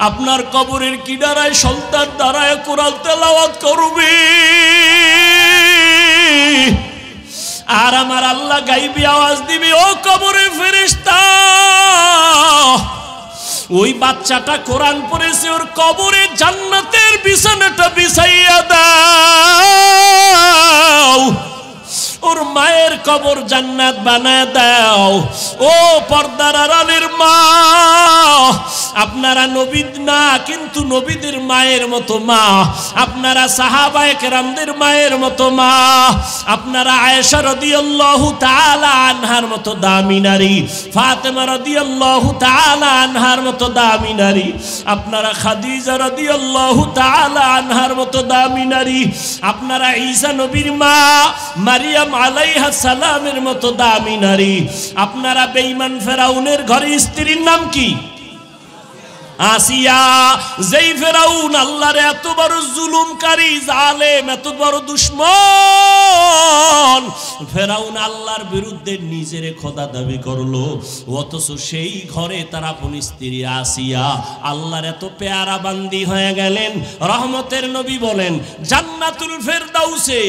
আপনার কবরের কিনারায় সন্তান দাঁড়ায় কোরআন তেলাওয়াত করবে, আর আমার আল্লাহ গাইবি আওয়াজ দিবে, ও কবরের ফেরেশতা, ওই বাচ্চাটা কোরআন পড়েছে, ওর কবরে জান্নাতের বিছানাটা বিছাইয়া দাও, ওর মায়ের কবর জান্নাত বানায় দাও। ও পর্দার আড়ালের মা, আপনারা নবী না কিন্তু নবীদের মায়ের মতো মা, আপনারা সাহাবায়ে কেরামদের মায়ের মতো মা, আপনারা আয়েশা রাদিয়াল্লাহু তাআলা আনহার মতো দামি নারী, ফাতেমা রাদিয়াল্লাহু তাআলা আনহার মতো দামি নারী, আপনারা খাদিজা রাদিয়াল্লাহু তাআলা আনহার মতো দামি নারী, আপনারা ঈসা নবীর মা মারিয়াম আলাইহা সালামের মতো দামি নারী, আপনারা বেঈমান ফেরাউনের ঘরে স্ত্রীর নাম কি? আসিয়া। যেই ফেরাউন আল্লাহর এত বড় জুলুমকারী, জালেম, এত বড় দুশমন, ফেরাউন আল্লাহর বিরুদ্ধে নিজেরে খোদা দাবি করলো, অথচ সেই ঘরে তার আপন স্ত্রী আসিয়া আল্লাহর এত পেয়ারা বান্দি হয়ে গেলেন। রহমতের নবী বলেন, জান্নাতুল ফেরদাউসে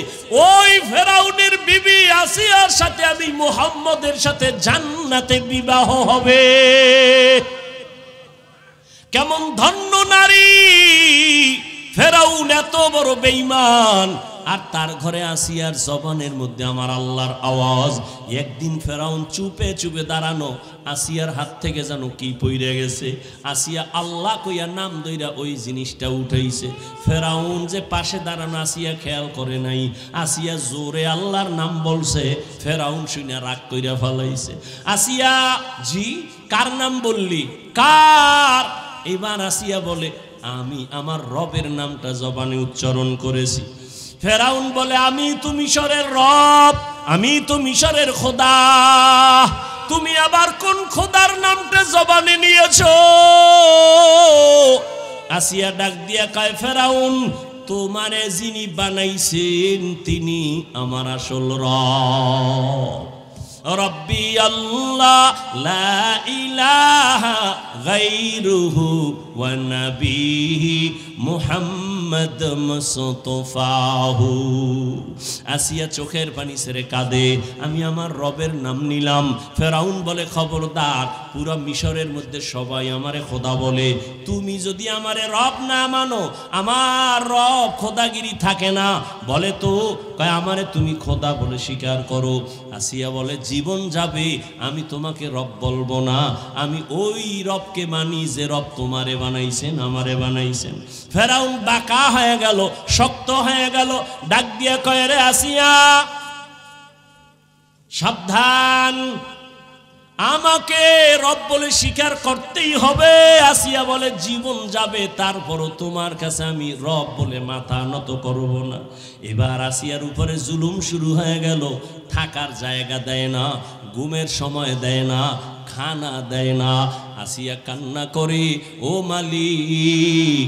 ওই ফেরাউনের বিবি আসিয়ার সাথে আমি মুহাম্মদের সাথে জান্নাতে বিবাহ হবে। কেমন ধন্য নারী! ফেরাউন এত বড় বেঈমান, আর তার ঘরে আসিয়ার জবানের মধ্যে আমার আল্লাহর আওয়াজ। একদিন ফেরাউন চুপে চুপে দাঁড়ানো, আসিয়ার হাত থেকে যেন কি পইরে গেছে, আসিয়া আল্লাহ কইয়া নাম দইরা ওই জিনিসটা উঠাইছে। ফেরাউন যে পাশে দাঁড়ানো আসিয়া খেয়াল করে নাই, আসিয়া জোরে আল্লাহর নাম বলছে, ফেরাউন শুনে রাগ কইরা ফেলাইছে। আসিয়া, জি কার নাম বললি? কার? এবার আসিয়া বলে, আমি আমার রবের নামটা জবানে উচ্চারণ করেছি। ফেরাউন বলে, আমি তো মিশরের রব, আমি তো মিশরের খোদা, তুমি আবার কোন খোদার নামটা জবানে নিয়েছো? আসিয়া ডাক দিয়া কয়, ফেরাউন, তোমারে যিনি বানাইছেন তিনি আমার আসল রব। রব্বি আল্লাহ লা ইলাহা গায়রুহু ওয়া নবিহি মুহাম্মদ মুস্তাফাহু। আসিয়া চোখের পানি ছেড়ে কাঁদে, আমি আমার রবের নাম নিলাম। ফেরাউন বলে, খবরদার, পুরো মিশরের মধ্যে সবাই আমারে খোদা বলে, তুমি যদি আমারে রব না মানো, আমার রব খোদাগিরি থাকে না। বলে তো, কয় আমারে তুমি খোদা বলে স্বীকার করো। আসিয়া বলে, জীবন যাবে আমি তোমাকে রব বলবো না, আমি ওই রবকে মানি যে রব তোমারে বানাইছেন, আমারে বানাইছেন। ফেরাউন বাঁকা হয়ে গেল, শক্ত হয়ে গেল, ডাক দিয়া কয়, রে আসিয়া, সাবধান, আমাকে রব বলে স্বীকার করতেই হবে। আসিয়া বলে, জীবন যাবে তারপরও তোমার কাছে আমি রব বলে মাথা নত করব না। এবার আসিয়ার উপরে জুলুম শুরু হয়ে গেল, থাকার জায়গা দেয় না, ঘুমের সময় দেয় না, খানা দেয় না। আসিয়া কান্না করে, ও মালিক,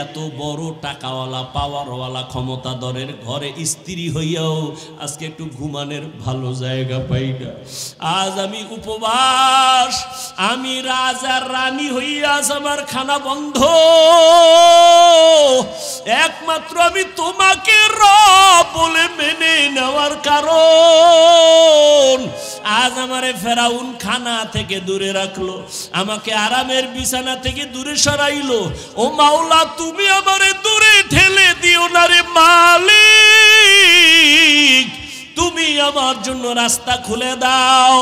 এত বড় টাকাওয়ালা পাওয়ারওয়ালা ক্ষমতাধরের ঘরে স্ত্রী হইয়াও আজকে একটু ঘুমানোর ভালো জায়গা পাই না। আজ আমি উপবাস, আমি রাজার রানী হইয়া আমার খানা বন্ধ, একমাত্র আমি তোমাকে রব বলে মেনে নেওয়ার কারণ আজ আমারে ফেরাউন খানা থেকে দূরে রাখলো, আমাকে আরামের বিছানা থেকে দূরে সরাইলো। ও মাওলা, তুমি আমারে দূরে ঠেলে দিও না রে মালিক, তুমি আমার জন্য রাস্তা খুলে দাও।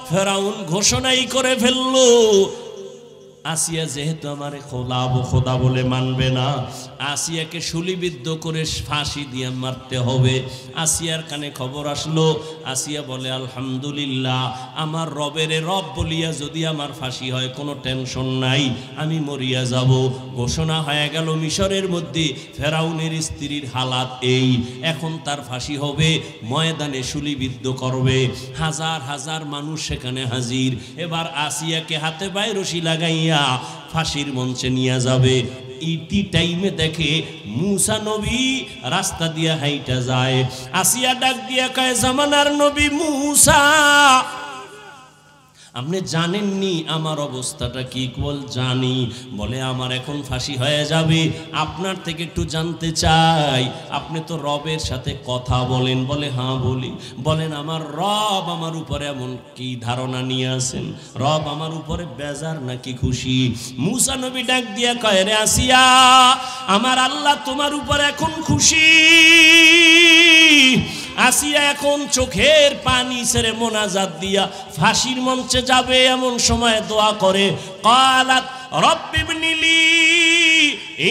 ফেরাউন ঘোষণাই করে ফেললো, আসিয়া যেহেতু আমারে খোদা বলে মানবে না, আসিয়াকে শুলিবিদ্ধ করে ফাঁসি দিয়ে মারতে হবে। আসিয়ার কানে খবর আসলো। আসিয়া বলে, আলহামদুলিল্লাহ, আমার রবের রব বলিয়া যদি আমার ফাঁসি হয় কোনো টেনশন নাই, আমি মরিয়া যাব। ঘোষণা হয়ে গেল মিশরের মধ্যে, ফেরাউনের স্ত্রীর হালাত এই, এখন তার ফাঁসি হবে, ময়দানে শুলিবিদ্ধ করবে, হাজার হাজার মানুষ সেখানে হাজির। এবার আসিয়াকে হাতে পায়ে রশি লাগাইয়া ফাঁসির মঞ্চে নিয়ে যাবে। ইতি টাইমে দেখে মুসা নবী রাস্তা দিয়া হাইটা যায়। আসিয়া ডাক দিয়া কয়, জামানার নবী মুসা, আপনি জানেননি আমার অবস্থাটা কি? বল জানি। বলে আমার এখন ফাঁসি হয়ে যাবে, আপনার থেকে একটু জানতে চাই, আপনি তো রবের সাথে কথা বলেন? বলে হ্যাঁ বলি। বলেন আমার রব আমার উপরে এমন কি ধারণা নিয়ে আসেন? রব আমার উপরে বেজার নাকি খুশি? মুসা নবী ডাক দিয়া কয়, রে আসিয়া, আমার আল্লাহ তোমার উপরে এখন খুশি। আসিয়া এখন চোখের পানি ছেড়ে মোনাজাত দিয়া ফাঁসির মঞ্চে যাবে, এমন সময় দোয়া করে, ক্বালাত রব্বিবনিলি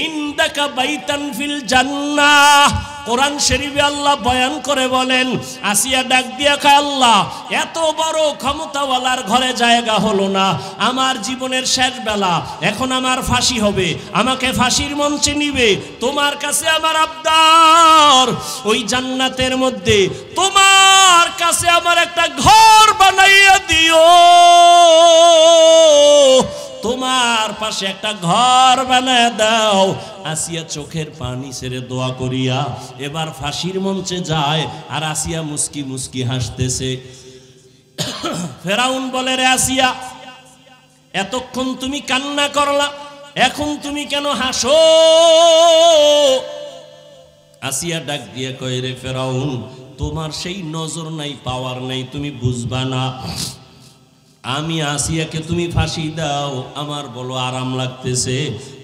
ইনদাকা বাইতান ফিল জান্নাহ। কোরআন শরীফে আল্লাহ বয়ান করে বলেন, আসিয়া ডাক দিয়া কয়, আল্লাহ এত বড় ক্ষমতাওয়ালার ঘরে জায়গা হলো না, আমার জীবনের শেষ বেলা, এখন আমার ফাঁসি হবে, আমাকে ফাঁসির মঞ্চে নিবে, তোমার কাছে আমার আবদার, ওই জান্নাতের মধ্যে তোমার কাছে আমার একটা ঘর বানাইয়া দিও, তোমার পাশে একটা ঘর বানায় দাও। আসিয়া চোখের পানি ছেড়ে দোয়া করিয়া এবার ফাঁসির মঞ্চে যায়, আর আসিয়া মুস্কি মুস্কি হাসতেছে। ফেরাউন বলে, রে আসিয়া, এতক্ষণ তুমি কান্না করলা, এখন তুমি কেন হাসো? আসিয়া ডাক দিয়ে কয়, রে ফেরাউন, তোমার সেই নজর নাই, পাওয়ার নাই, তুমি বুঝবা না। আমি আসিয়াকে তুমি ফাঁসি দাও, আমার বলো আরাম লাগতেছে,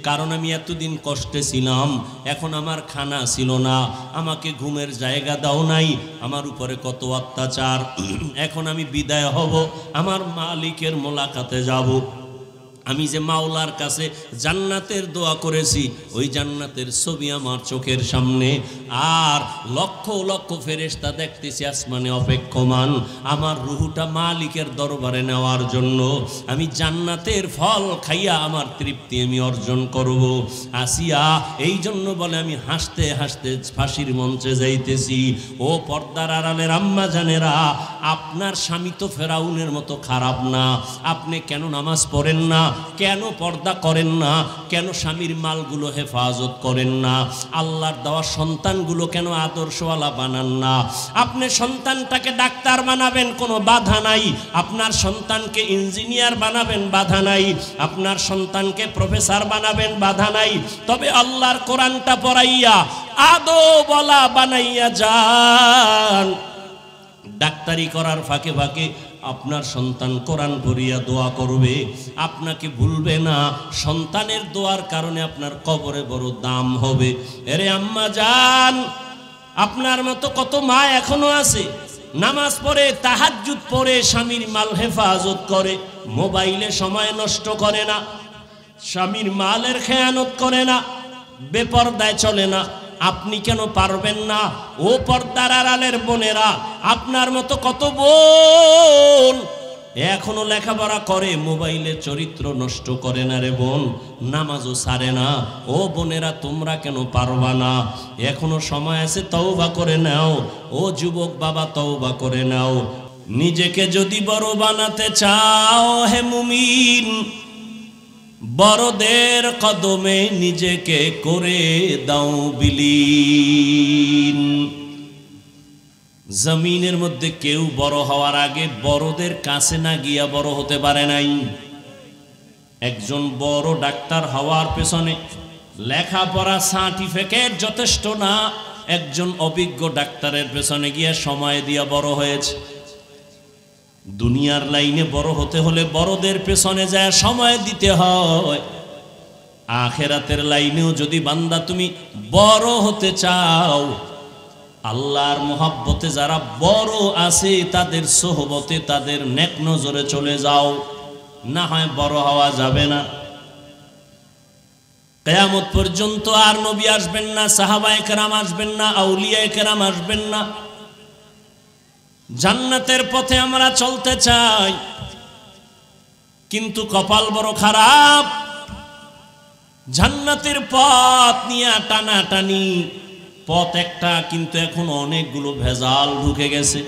কারণ আমি এতদিন কষ্টে ছিলাম, এখন আমার খানা ছিল না, আমাকে ঘুমের জায়গা দাও নাই, আমার উপরে কত অত্যাচার, এখন আমি বিদায় হব, আমার মালিকের মোলাকাতে যাব। আমি যে মাওলার কাছে জান্নাতের দোয়া করেছি, ওই জান্নাতের ছবি আমার চোখের সামনে, আর লক্ষ লক্ষ ফেরেশতা দেখতেছি আসমানে অপেক্ষমান আমার রুহুটা মালিকের দরবারে নেওয়ার জন্য। আমি জান্নাতের ফল খাইয়া আমার তৃপ্তি আমি অর্জন করব। আসিয়া এই জন্য বলে আমি হাসতে হাসতে ফাঁসির মঞ্চে যাইতেছি। ও পর্দার আড়ালের আম্মা জানেরা, আপনার স্বামী তো ফেরাউনের মতো খারাপ না, আপনি কেন নামাজ পড়েন না, কেন পর্দা করেন না, কেন স্বামীর মালগুলো হেফাজত করেন না, আল্লাহর দেওয়া সন্তানগুলো কেন আদর্শওয়ালা বানান না? আপনি সন্তানটাকে ডাক্তার বানাবেন, কোনো বাধা নাই, আপনার সন্তানকে ইঞ্জিনিয়ার বানাবেন, বাধা নাই, আপনার সন্তানকে প্রফেসর বানাবেন, বাধা নাই, তবে আল্লাহর কোরআনটা পড়াইয়া আদবওয়ালা বানাইয়া যান। ডাক্তারি করার ফাঁকে ফাঁকে আপনার সন্তান কোরআন পড়িয়া দোয়া করবে, আপনাকে ভুলবে না, সন্তানের দোয়ার কারণে আপনার কবরে বড় দাম হবে। এরে আম্মা জান, আপনার মতো কত মা এখনো আছে, নামাজ পড়ে, তাহাজ্জুদ পড়ে, স্বামীর মাল হেফাজত করে, মোবাইলে সময় নষ্ট করে না, স্বামীর মালের খেয়ানত করে না, বেপরদায় চলে না। আপনি কেন পারবেন না? ও পর্দার আড়ালের বোনেরা, আপনার মতো কত বোন এখনো লেখাপড়া করে, মোবাইলে চরিত্র নষ্ট করে না রে বোন, নামাজও ছাড়ে না। ও বোনেরা, তোমরা কেন পারবা না? এখনো সময় আছে, তওবা করে নাও। ও যুবক বাবা, তওবা করে নাও। নিজেকে যদি বড় বানাতে চাও হে মুমিন, বড়দের কদমে নিজেকে করে দাও বিলীন। জমিনের মধ্যে কেউ বড় হওয়ার আগে বড়দের কাছে না গিয়া বড় হতে পারে নাই। একজন বড় ডাক্তার হওয়ার পেছনে লেখাপড়া সার্টিফিকেট যথেষ্ট না, একজন অভিজ্ঞ ডাক্তারের পেছনে গিয়া সময় দিয়া বড় হয়েছে। দুনিয়ার লাইনে বড় হতে হলে বড়দের পেছনে যায় সময় দিতে হয়। আখেরাতের লাইনেও যদি বান্দা তুমি বড় হতে চাও, আল্লাহর মোহাব্বতে যারা বড় আছে তাদের সোহবতে, তাদের নেক নজরে চলে যাও, না হয় বড় হওয়া যাবে না। কিয়ামত পর্যন্ত আর নবী আসবেন না, সাহাবায়ে কেরাম আসবেন না, আউলিয়ায়ে কেরাম আসবেন না। জান্নাতের পথে আমরা চলতে চাই, কিন্তু কপাল বড় খারাপ। জান্নাতের পথ নিয়ে টানাটানি, পথ একটা, কিন্তু এখন অনেকগুলো ভেজাল ঢুকে গেছে।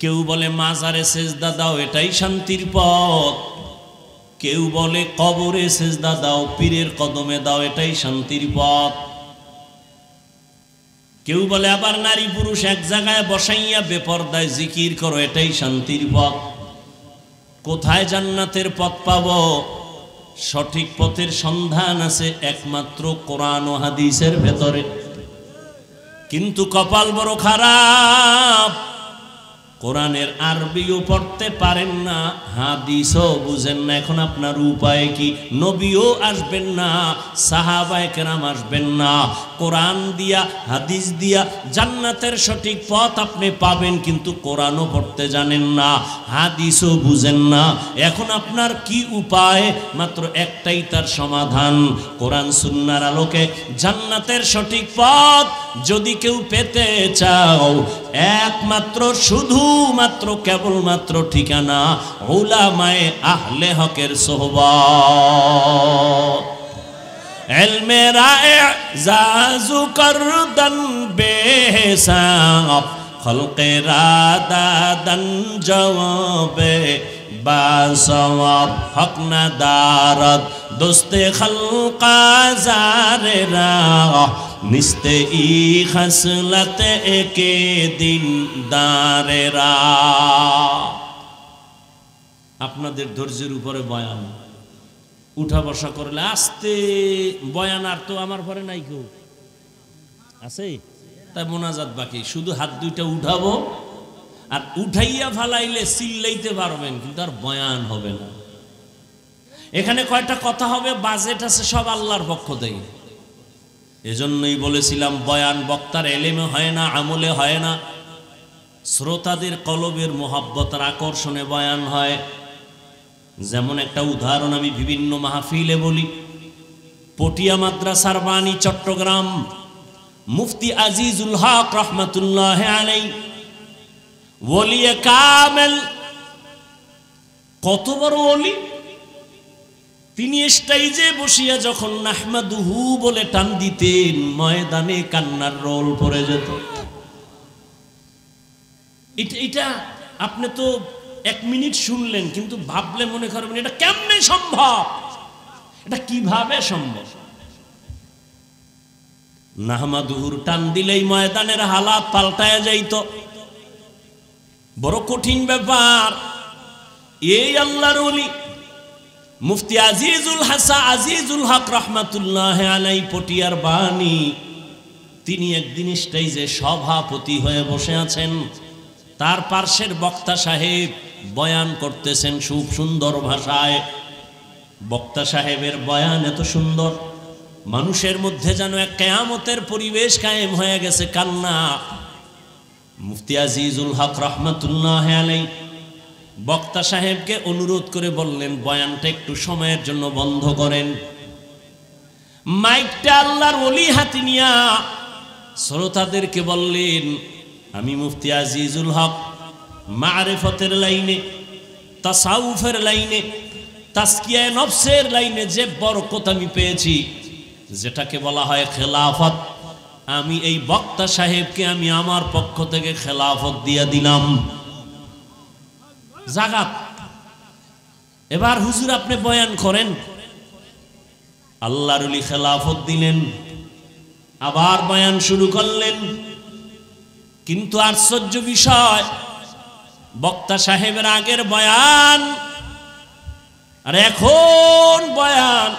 কেউ বলে মাজারে সেজদা দাও, এটাই শান্তির পথ। কেউ বলে কবরে সেজদা দাও, পীরের কদমে দাও, এটাই শান্তির পথ। কেউ বলে আবার নারী পুরুষ এক জায়গায় বসাইয়া বেপরদায় জিকির করো, এটাই শান্তির পথ। কোথায় জান্নাতের পথ পাবো? সঠিক পথের সন্ধান আছে একমাত্র কোরআন ও হাদিসের ভেতরে। কিন্তু কপাল বড় খারাপ, কোরআনের আরবিও পড়তে পারেন না, হাদিসও বুঝেন না। এখন আপনার উপায় কি? নবীও আসবেন না, সাহাবায়ে কেরাম আসবেন না। কোরআন দিয়া হাদিস দিয়া জান্নাতের সঠিক পথ আপনি পাবেন, কিন্তু কোরআনও পড়তে জানেন না, হাদিসও বুঝেন না। এখন আপনার কি উপায়? মাত্র একটাই তার সমাধান, কোরআন সুন্নাহর আলোকে জান্নাতের সঠিক পথ যদি কেউ পেতে চাও, একমাত্র শুধুমাত্র কেবলমাত্র ঠিকানা উলামায়ে আহলে হকের সোহবত। ইলমে রা'জাজু করদান বেহিসাব, খলকে রাদাদান জওয়াবে বাসওয়াব, হক না দারদ দোস্তে খলকা জারেরা, নিস্তে ই খসলত একে দিন দারেরা। আপনাদের ধৈর্যের উপরে বয়ান, উঠা বসা করলে আস্তে বয়ান। আর তো আমার পরে নাই কেউ আছে, তাই মোনাজাত বাকি। শুধু হাত দুইটা উঠাবো, আর উঠাইয়া ফালাইলে চিল্লাইতে পারবেন, কিন্তু আর বয়ান হবে না। এখানে কয়টা কথা হবে, বাজেট আছে সব আল্লাহর পক্ষ থেকে। এজন্যই বলেছিলাম বয়ান বক্তার এলেমে হয় না, আমলে হয় না, শ্রোতাদের কলবের মোহাব্বতের আকর্ষণে বয়ান হয়। যেমন একটা উদাহরণ আমি বিভিন্ন মাহফিলে বলি। পটিয়া মাদ্রাসার বাণী চট্টগ্রাম, মুফতি আজিজুল হক রহমাতুল্লাহ আলাইহি, ওলিয়ে কামেল, কত বড় ওলি! তিনি স্টেজে বসিয়া যখন নাহমাদুহু বলে টান দিতেন, ময়দানে কান্নার রোল পড়ে যেত। এটা আপনি তো এক মিনিট শুনলেন, কিন্তু ভাবলে মনে করবেন এটা কেমনে সম্ভব, এটা কিভাবে সম্ভব? নাহমাদুহুর টান দিলেই ময়দানের হালাত পাল্টায়া যাইত। বড় কঠিন ব্যাপার। এই আল্লাহর ওলি মুফতি আজিজুল হক রহমাতুল্লাহ আলাইহি, পটিয়ার বাণী, তিনি একদিন স্টেজে সভাপতি হয়ে বসে আছেন। তার পার্শ্বের বক্তা সাহেব বয়ান করতেছেন খুব সুন্দর ভাষায়। বক্তা সাহেবের বয়ান এত সুন্দর, মানুষের মধ্যে যেন এক কিয়ামতের পরিবেশ কায়েম হয়ে গেছে। কান্না। মুফতি আজিজুল হক রহমাতুল্লাহ আলাইহি বক্তা সাহেবকে অনুরোধ করে বললেন, বয়ানটা একটু সময়ের জন্য বন্ধ করেন। মাইকটা আল্লাহর ওলি হাতে নিয়া শ্রোতাদেরকে বললেন, আমি মুফতি আজিজুল হক মারিফতের লাইনে, তাসাউফের লাইনে, তাসকিয়ায়ে নফসের লাইনে যে বরকত আমি পেয়েছি, যেটাকে বলা হয় খেলাফত, আমি এই বক্তা সাহেবকে আমি আমার পক্ষ থেকে খেলাফত দিয়ে দিলাম। জাগাত। এবার হুজুর আপনি বয়ান করেন। আল্লাহর ওলি খেলাফত দিলেন, আবার বয়ান শুরু করলেন। কিন্তু আশ্চর্য বিষয়, বক্তা সাহেবের আগের বয়ান আর এখন বয়ান,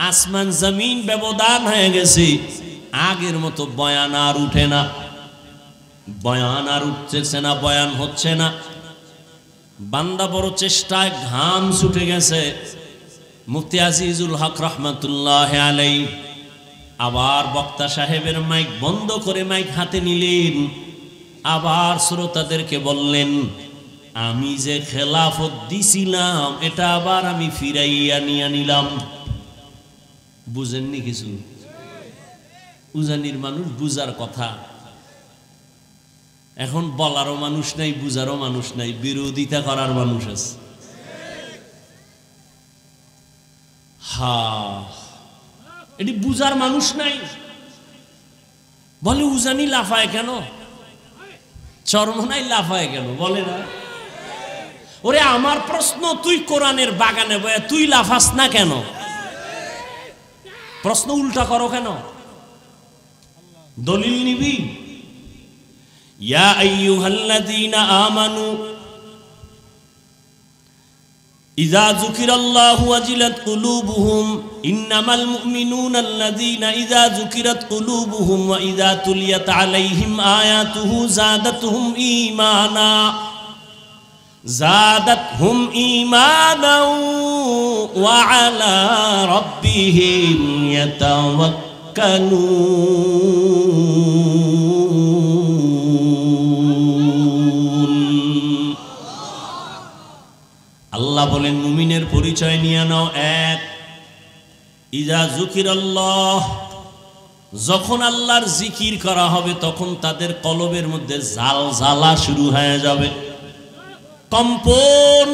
আসমান জমিন ব্যবধান হয়ে গেছে। আগের মতো বয়ান আর উঠে না, বয়ান আর উঠতেছে না, বয়ান হচ্ছে না। বান্দা বড় চেষ্টায় ঘাম ছুটে গেছে। মুফতি আজিজুল হক রহমাতুল্লাহ আলাইহি আবার বক্তা সাহেবের মাইক বন্ধ করে মাইক হাতে নিলেন, আবার শ্রোতাদেরকে বললেন, আমি যে খেলাফত দিছিলাম এটা আবার আমি ফিরাইয়া নিয়ে নিলাম। বুঝেননি কিছু? উজানির মানুষ, বুঝার কথা। এখন বলারও মানুষ নাই, বুঝারও মানুষ নাই, বিরোধিতা করার মানুষ আছে। এটি বুঝার মানুষ নাই। বলে উজানি লাফায় কেন, চরমনাই লাফায় কেন, বলে না? ওরে আমার প্রশ্ন, তুই কোরআনের বাগানে বয়া তুই লাফাস না কেন? প্রশ্ন উল্টা করো কেন? দলিল নিবি? ইয়া আইয়ুহাল্লাযীনা আমানু ইযা যুকিরাল্লাহু ওয়াজিলাত কুলুবুহুম ইন্নামাল মুমিনুনা আল্লাযীনা ইযা যুকিরাত কুলুবুহুম ওয়া ইযা তুলিয়াত আলাইহিম আয়াতুহু জাদাতহুম ঈমানাও ওয়া আলা রাব্বিহিম ইয়াতাওয়াক্কালুন। আল্লাহ বলেন মুমিনের পরিচয় নিয়ে নাও এক, ইযা যুকিরাল্লাহ, যখন আল্লাহর জিকির করা হবে তখন তাদের কলবের মধ্যে জালজালা শুরু হয়ে যাবে, কম্পন।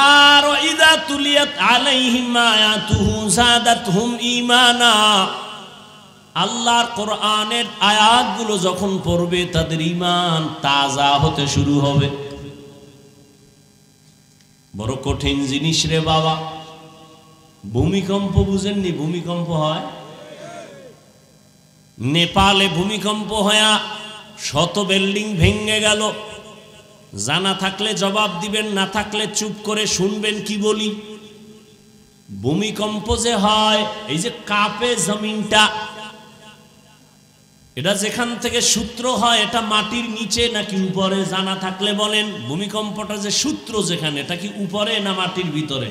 আর ইযা তুলিয়াত আলাইহিম আয়াতুহু জাদাতহুম ঈমানা, আল্লাহর কোরআনের আয়াতগুলো যখন পড়বে তাদের ঈমান তাজা হতে শুরু হবে। বড় কঠিন জিনিস রে বাবা। ভূমিকম্প বুঝেননি? ভূমিকম্প হয় নেপালে, ভূমিকম্প হয়া শত বিল্ডিং ভেঙে গেল। জানা থাকলে জবাব দিবেন, না থাকলে চুপ করে শুনবেন কি বলি। ভূমিকম্প যে হয়, এই যে কাঁপে জমিনটা, এটা যেখান থেকে সূত্র হয় এটা মাটির নিচে নাকি উপরে? জানা থাকলে বলেন। ভূমিকম্পটা যে সূত্র যেখানে, এটা কি উপরে না মাটির ভিতরে?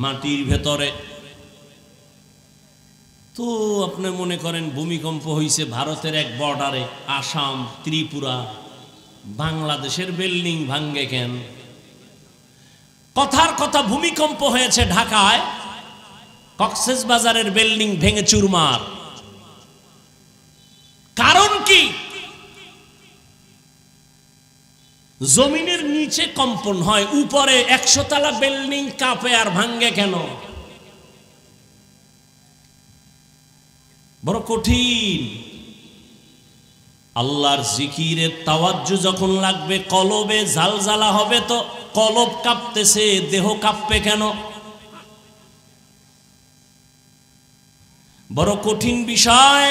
মাটির ভেতরে। তো আপনি মনে করেন ভূমিকম্প হয়েছে ভারতের এক বর্ডারে, আসাম, ত্রিপুরা, বাংলাদেশের বিল্ডিং ভাঙ্গে কেন? কথার কথা ভূমিকম্প হয়েছে ঢাকায়, কক্সবাজারের বিল্ডিং ভেঙে চুরমার। কারণ কি? জমিনের নিচে কম্পন হয়, উপরে 100 তলা বিল্ডিং কাঁপে আর ভাঙ্গে কেন? বড় কঠিন। আল্লাহর জিকিরের তাওয়াজ্জু যখন লাগবে, কলবে জালজালা হবে, তো কলব কাঁপতেছে, দেহ কাঁপবে কেন? বড় কঠিন বিষয়।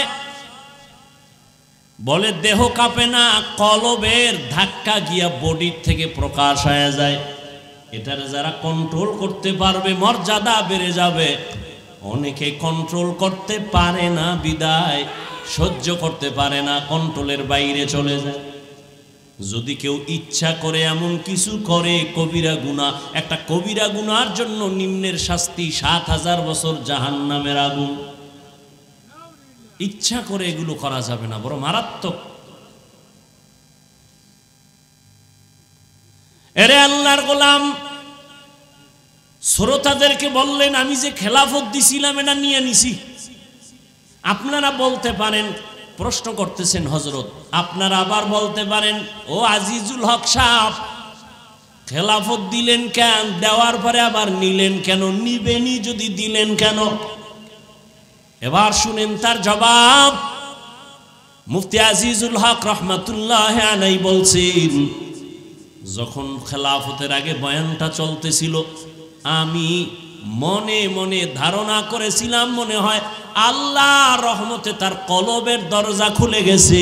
বলে দেহ কাঁপে না, কলবের ধাক্কা গিয়া বডির থেকে প্রকাশ হয়ে যায়। এটারে যারা কন্ট্রোল করতে পারবে মর্যাদা বেড়ে যাবে। অনেকে কন্ট্রোল করতে পারে না, বিদায় সহ্য করতে পারে না, কন্ট্রোলের বাইরে চলে যায়। যদি কেউ ইচ্ছা করে এমন কিছু করে কবিরা গুনাহ, একটা কবিরা গুনার জন্য নিম্নের শাস্তি 7000 বছর জাহান্নামের আগুন। ইচ্ছা করে এগুলো করা যাবে না, বড় মারাত্মক। এরে আল্লাহর গোলাম, শ্রোতাদেরকে বললেন আমি যে খেলাফত দিছিলাম এটা নিয়ে নিছি। আপনারা বলতে পারেন, প্রশ্ন করতেছেন হযরত, আপনারা আবার বলতে পারেন, ও আজিজুল হক সাহেব, খেলাফত দিলেন কেন? দেওয়ার পরে আবার নিলেন কেন? নিবেনি যদি দিলেন কেন? এবার শুনেন তার জবাব। মুফতি আজিজুল হক রহমাতুল্লাহ আলাইহি বলছেন, যখন খেলাফতের আগে বয়ানটা চলতেছিল, আমি মনে মনে ধারণা করেছিলাম মনে হয় আল্লাহর রহমতে তার কলবের দরজা খুলে গেছে,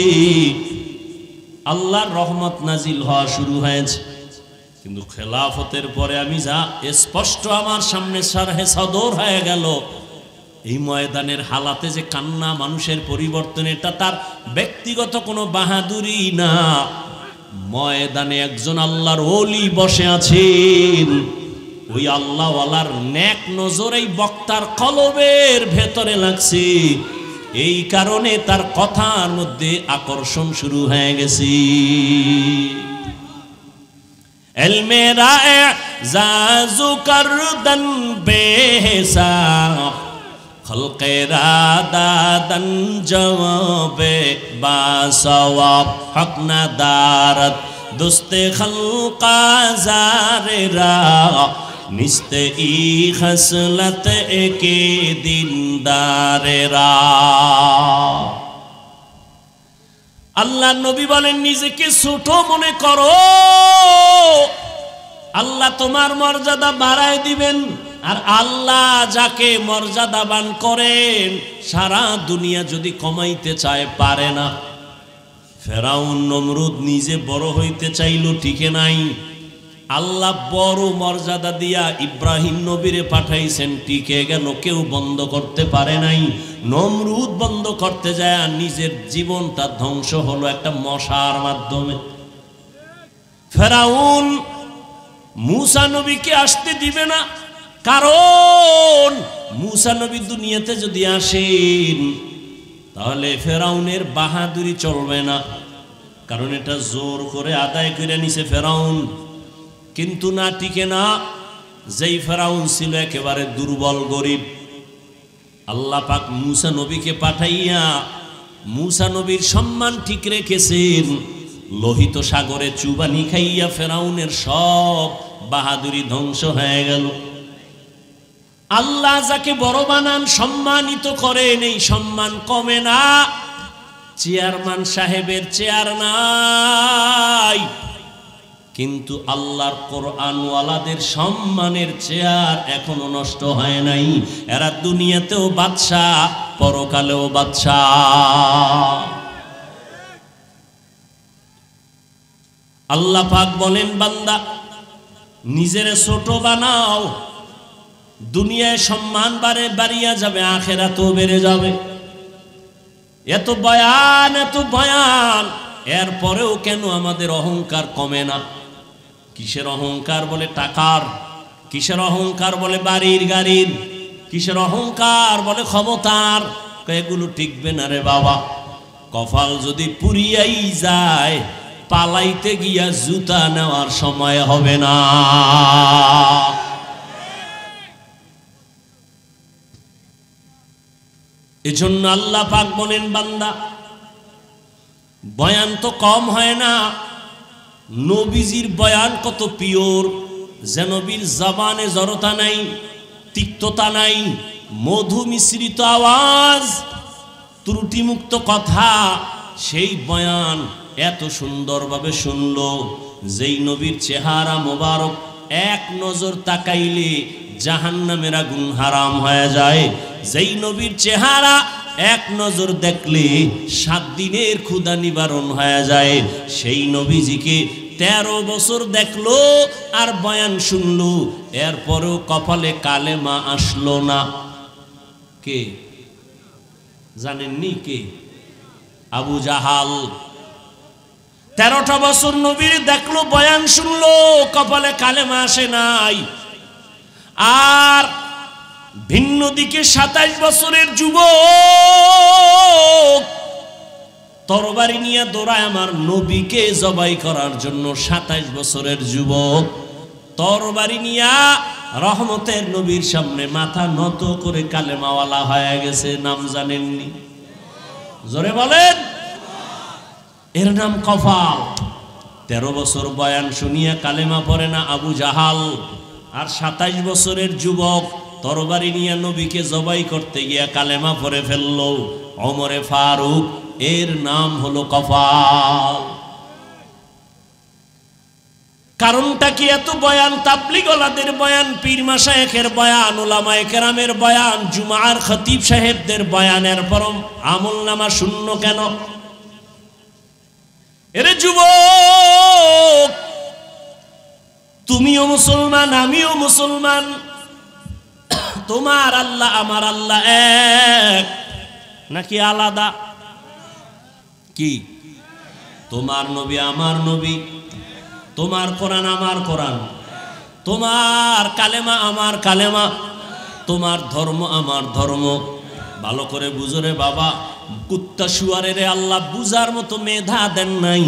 আল্লাহর রহমত নাজিল হওয়া শুরু হয়েছে। কিন্তু খেলাফতের পরে আমি যা স্পষ্ট আমার সামনে শারহে সদর হয়ে গেল, এই ময়দানের হালাতে যে কান্না মানুষের পরিবর্তন, এটা তার ব্যক্তিগত কোনো বাহাদুরি না। ময়দানে একজন আল্লাহর ওলি বসে আছেন, ওই আল্লাহওয়ালার নেক নজর এই বক্তার কলবের ভেতরে লাগছে। এই কারণে তার কথার মধ্যে আকর্ষণ শুরু হয়ে গেছে। ইলমে রায়ে জাজু করদন বেহিসাব, খলকে রাদাদন জওয়াবে বাসওয়াব, হক না দারত দুস্তে খলকা জারেরা, নিস্তে ই খসলত একে দিনদারেরা। আল্লাহ নবী বলেন, নিজেকে ছোট মনে করো, আল্লাহ তোমার মর্যাদা বাড়ায় দিবেন। আর আল্লাহ যাকে মর্যাদাবান করেন, সারা দুনিয়া যদি কমাইতে চায় পারে না। ফেরাউন নমরুদ নিজে বড় হইতে চাইল, টিকে নাই। আল্লাহ বড় মর্যাদা দিয়া ইব্রাহিম নবীরে পাঠাইছেন, টিকে গেল, কেউ বন্ধ করতে পারে নাই। নমরুদ বন্ধ করতে যায় নিজের জীবনটা ধ্বংস হলো একটা মশার মাধ্যমে। ফেরাউন মূসা নবীকে আসতে দিবে না, কারণ মূসা নবী দুনিয়াতে যদি আসেন তাহলে ফেরাউনের বাহাদুরি চলবে না, কারণ এটা জোর করে আদায় করে নিছে ফেরাউন। কিন্তু না, টিকে না। যেই ফেরাউন ছিল একেবারে দুর্বল গরিব, আল্লাহ পাক মূসা নবীকে পাঠাইয়া মূসা নবীর সম্মান ঠিক রেখেছেন। লোহিত সাগরে চুবানি খাইয়া ফেরাউনের সব বাহাদুরি ধ্বংস হয়ে গেল। আল্লাহ যাকে বড় বানান, সম্মানিত করেন, এই সম্মান কমে না। চেয়ারম্যান সাহেবের চেয়ার নাই, কিন্তু আল্লাহর কোরআনওয়ালাদের সম্মানের চেয়ার এখনো নষ্ট হয় নাই। এরা দুনিয়াতেও বাদশাহ, পরকালেও বাদশাহ। আল্লাহ পাক বলেন, বান্দা নিজের ছোট বানাও, দুনিয়ায় সম্মান বাড়িয়া যাবে, আখিরাতেও বেড়ে যাবে। এত বয়ান, এত বয়ান, এরপরেও কেন আমাদের অহংকার কমে না? কিসের অহংকার? বলে টাকার। কিসের অহংকার? বলে বাড়ির গাড়ির। কিসের অহংকার? বলে ক্ষমতার। এগুলো টিকবে না রে বাবা। কপাল যদি পুরিয়াই যায়, পালাইতে গিয়া জুতা নেওয়ার সময় হবে না। এজন্য আল্লাহ পাক বলেন, বান্দা বয়ান তো কম হয় না। নবীজির বয়ান কত পিওর, যে নবীর জবানে জড়তা নাই, তিক্ততা নাই, মধু মিশ্রিত আওয়াজ, ত্রুটিমুক্ত কথা। সেই বয়ান এত সুন্দরভাবে শুনলো, যেই নবীর চেহারা মোবারক এক নজর তাকাইলে জাহান্নামের আগুন হারাম হয়ে যায়। যেই নবীর চেহারা এক নজর দেখলে 7 দিনের ক্ষুধা নিবারণ হয়ে যায়, সেই নবীজিকে 13 বছর দেখলো আর বয়ান শুনলো, এরপরেও কপালে কালেমা আসলো না। কে জানেননি? কে? আবু জাহাল। 13টা বছর নবীর দেখলো, বয়ান শুনলো, কপালে কালেমা আসে নাই। আর ভিন্ন দিকে 27 বছরের যুবক তরবারি নিয়ে দৌড়ায় আমার নবীকে জবাই করার জন্য। 27 বছরের যুবক তরবারি নিয়ে রহমতের নবীর সামনে মাথা নত করে কালেমাওয়ালা হয়ে গেছে। নাম জানেননি? জোরে বলেন। এর নাম কপাল। 13 বছর বয়ান শুনিয়া কালেমা পড়ে না আবু জাহাল। আর 27 বছরের যুবক তরবারি নিয়ে নবীকে জবাই করতে গিয়া কালেমা পড়ে ফেলল ওমরে ফারুক। এর নাম হলো কপাল। কারণটা কি? এত বয়ান, তাবলীগওয়ালাদের বয়ান, পীর মাশায়েখের বয়ান, উলামায়ে কেরামের বয়ান, জুমার খতিব সাহেবদের বয়ানের পরম আমলনামা শূন্য কেন? এরে যুবক, তুমিও মুসলমান, আমিও মুসলমান। তোমার আল্লাহ আমার আল্লাহ এক নাকি আলাদা? কি? তোমার নবী আমার নবী, তোমার কোরআন আমার কোরআন, তোমার কালেমা আমার কালেমা, তোমার ধর্ম আমার ধর্ম। ভালো করে বুঝো রে বাবা, কুত্তা শুয়ারের আল্লাহ বুঝার মতো মেধা দেন নাই।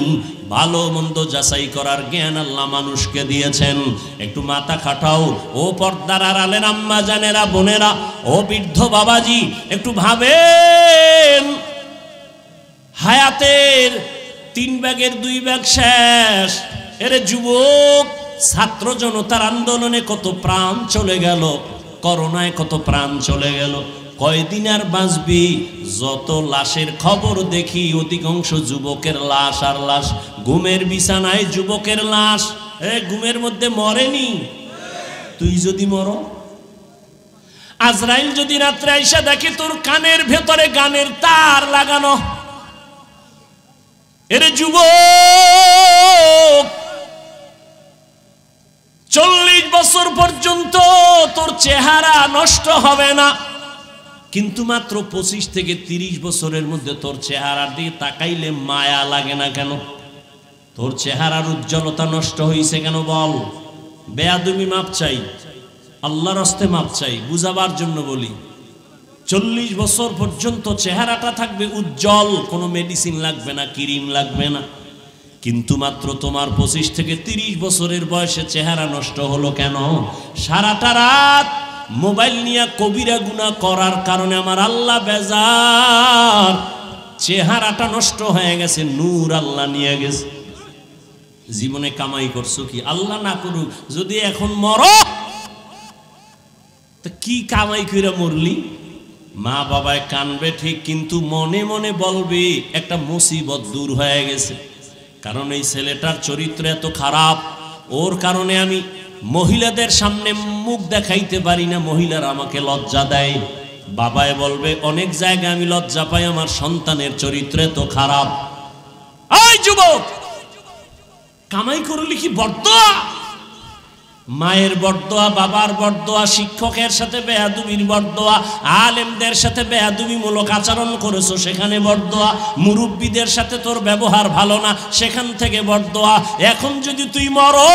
ভালো মন্দ যাচাই করার জ্ঞান আল্লাহ মানুষকে দিয়েছেন। একটু মাথা খাটাও ও পর্দার আড়ালের আম্মা জানেরা, বোনেরা, ও বৃদ্ধ বাবাজি, একটু ভাবেন। হায়াতের 3 ভাগের 2 ভাগ শেষ। এরে যুবক, ছাত্র জনতার আন্দোলনে কত প্রাণ চলে গেল, করোনায় কত প্রাণ চলে গেল। কয়দিন আর বাঁচবি? যত লাশের খবর দেখি অধিকাংশ যুবকের লাশ আর লাশ। ঘুমের বিছানায় যুবকের লাশ। ঘুমের মধ্যে মরেনি? তুই যদি মরো, আজরাইল যদি রাত্রে আইসা দেখে তোর কানের ভেতরে গানের তার লাগানো। এরে যুবক, 40 বছর পর্যন্ত তোর চেহারা নষ্ট হবে না, কিন্তু মাত্র 25 থেকে 30 বছরের মধ্যে তোর চেহারার দিকে তাকাইলে মায়া লাগে না কেন? তোর চেহারার উজ্জ্বলতা নষ্ট হয়েছে কেন বল? বেয়াদবি মাপ চাই, আল্লাহর হস্তে মাপ চাই, বুঝাবার জন্য বলি। 40 বছর পর্যন্ত চেহারাটা থাকবে উজ্জ্বল, কোনো মেডিসিন লাগবে না, ক্রিম লাগবে না, কিন্তু মাত্র তোমার 25 থেকে 30 বছরের বয়সে চেহারা নষ্ট হলো কেন? সারাটা রাত মোবাইল নিয়ে কবিরা গুনাহ করার কারণে আমার আল্লাহ বেজার, চেহারাটা নষ্ট হয়ে গেছে, নূর আল্লাহ নিয়ে গেছে। জীবনে কামাই করছো কি? আল্লাহ না করুক যদি এখন মরো, তো কি কামাই কইরা মরলি? মা বাবায় কানবে ঠিক, কিন্তু মনে মনে বলবে একটা মুসিবত দূর হয়ে গেছে, কারণ এই ছেলেটার চরিত্র এত খারাপ, ওর কারণে আমি মহিলাদের সামনে মুখ দেখাইতে পারি না, মহিলারা আমাকে লজ্জা দেয়। বাবায় বলবে অনেক জায়গায় আমি লজ্জা পাই, আমার সন্তানের চরিত্র এত খারাপ। এই যুবক, কামাই করলি কি বরদোয়া? মায়ের বরদোয়া, বাবার বরদোয়া, শিক্ষকের সাথে বেয়াদবির বরদোয়া, আলেমদের সাথে বেয়াদবিমূলক আচরণ করেছো সেখানে বরদোয়া, মুরব্বীদের সাথে তোর ব্যবহার ভালো না সেখান থেকে বরদোয়া। এখন যদি তুই মরো,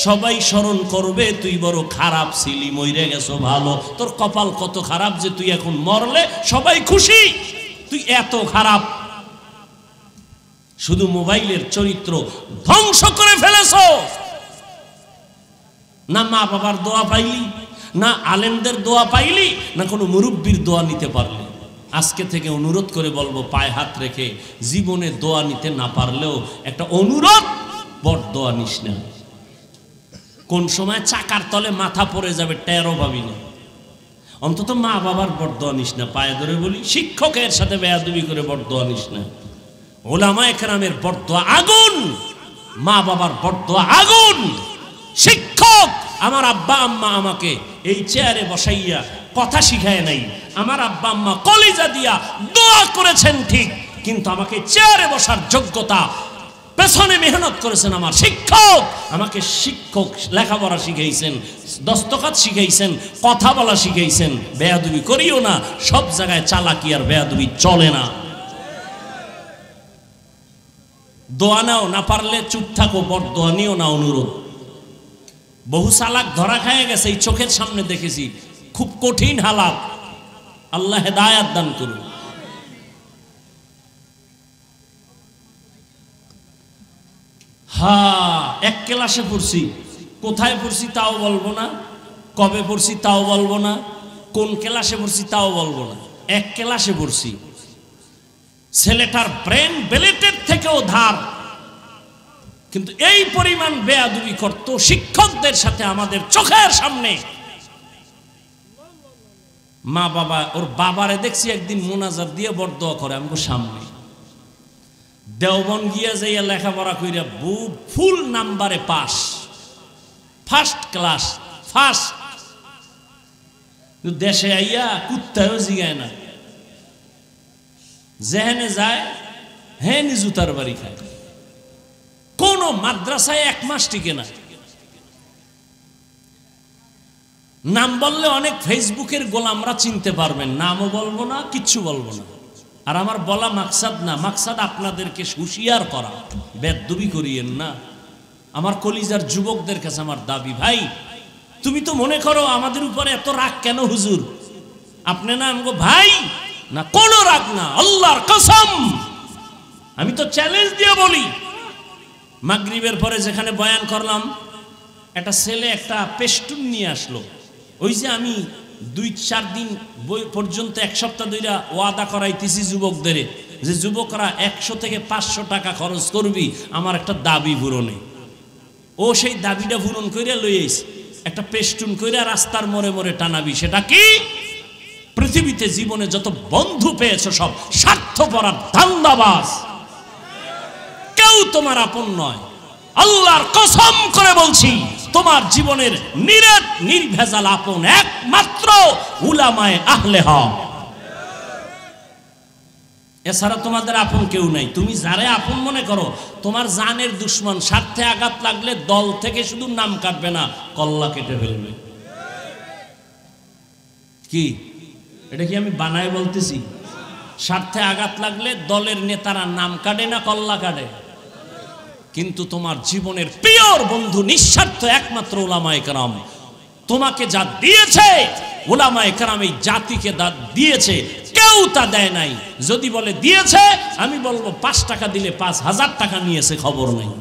সবাই স্মরণ করবে তুই বড় খারাপ ছিলি, মইরে গেছো ভালো। তোর কপাল কত খারাপ যে তুই এখন মরলে সবাই খুশি, তুই এত খারাপ। শুধু মোবাইলের চরিত্র ধ্বংস করে ফেলেছো। না মা বাবার দোয়া পাইলি, না আলেমদের দোয়া পাইলি, না কোনো মুরব্বীর দোয়া নিতে পারলি। আজকে থেকে অনুরোধ করে বলবো, পায়ে হাত রেখে, জীবনে দোয়া নিতে না পারলেও একটা অনুরোধ, বড় দোয়া নিস না। কোন সময় চাকার তলে মাথা পড়ে যাবে টেরও পাবি না। অন্তত মা বাবার বড় দোয়া নিস না, পায়ে ধরে বলি। শিক্ষকের সাথে বেয়াদবি করে বড় দোয়া নিস না। ওলামায়ে কেরামের বড় দোয়া আগুন, মা বাবার বড় দোয়া আগুন। শিক্ষক, আমার আব্বা আম্মা আমাকে এই চেয়ারে বসাইয়া কথা শিখায় নাই, আমার আব্বা আম্মা কলিজা দিয়া দোয়া করেছেন ঠিক, কিন্তু আমাকে চেয়ারে বসার যোগ্যতা, পেছনে মেহনত করেছেন আমার শিক্ষক। আমাকে শিক্ষক লেখাপড়া শিখাইছেন, দস্তখত শিখাইছেন, কথা বলা শিখাইছেন। বেয়াদবি করিও না, সব জায়গায় চালাকি আর বেয়াদবি চলে না। দোয়া নাও, না পারলে চুপ থাকো, বড় দোয়া নিও না। অনুরোধ, বহু চালাক ধরা খায় গেছে, এই চোখের সামনে দেখেছি, খুব কঠিন হালাত। আল্লাহ হেদায়াত দান করুন। এক ক্লাসে পড়ছি, কোথায় পড়ছি তাও বলবো না, কবে পড়ছি তাও বলবো না, কোন ক্লাসে পড়ছি তাও বলবো না। এক ক্লাসে পড়ছি, ছেলেটার ব্রেন বেলেটের থেকেও ধার, কিন্তু এই পরিমাণ বেয়াদবি করত শিক্ষকদের সাথে আমাদের চোখের সামনে। মা বাবা, ওর বাবারে দেখছি একদিন মোনাজাত দিয়ে বরদোয়া করে আমাকে সামনে। দেওবন গিয়া যাইয়া লেখাপড়া কইরা ফুল নাম্বারে পাস, ফার্স্ট ক্লাস, ফার্স্ট। দেশে আইয়া কুত্তায়ও জিগায় না, যেহেনে যায় হেনি জুতার বাড়ি খায়। কোন মাদ্রাসায় 1 মাস টিকে না। নাম বললে অনেক ফেসবুকের গোলামরা চিনতে পারবেন, নামও বলবো না, কিচ্ছু বলবো না। আর আমার বলা মাকসাদ না, মাকসাদ আপনাদেরকে হুঁশিয়ার করা, বেয়াদবি করিয়েন না। আমার কলিজার যুবকদের কাছে আমার দাবি, ভাই তুমি তো মনে করো আমাদের উপরে এত রাগ কেন হুজুর? আপনি না আমগো ভাই না, কোনো রাগ না, আল্লাহর কসম। আমি তো চ্যালেঞ্জ দিয়ে বলি, মাগরিবের পরে যেখানে বয়ান করলাম, একটা ছেলে একটা পেস্টুন নিয়ে আসলো। ওই যে আমি 2-4 দিন পর্যন্ত 1 সপ্তাহ ধরে ওয়াদা করাইতেছি যুবকদের, যে যুবকরা 100 থেকে 500 টাকা খরচ করবি আমার একটা দাবি পূরণে। ও সেই দাবিটা পূরণ করে লই আইছে, একটা পেস্টুন কইরা রাস্তার মোড়ে মোড়ে টানাবি। সেটা কি? পৃথিবীতে জীবনে যত বন্ধু পেয়েছো সব স্বার্থপর ধান্দাবাজ, কেউ তোমার আপন নয়। আল্লাহর কসম করে বলছি, তোমার জীবনের নির্ভেজাল আপন একমাত্র উলামায়ে আহলে হক। এছাড়া তোমাদের আপন কেউ নাই। তুমি যারে আপন মনে করো তোমার জানের দুশ্মন, স্বার্থে আঘাত লাগলে দল থেকে শুধু নাম কাটবে না, কল্লা কেটে ফেলবে। কি এটা কি আমি বানায় বলতেছি? স্বার্থে আঘাত লাগলে দলের নেতারা নাম কাটে না কল্লা কাটে। কিন্তু তোমার জীবনের পিওর বন্ধু নিঃস্বার্থ একমাত্র উলামায়ে কেরাম। তোমাকে যা দিয়েছে উলামায়ে কেরাম এই জাতিকে যা দিয়েছে কেউ তা দেয় নাই। যদি বলে দিয়েছে আমি বলবো 5 টাকা দিলে 5000 টাকা নিয়েছে, খবর নেই।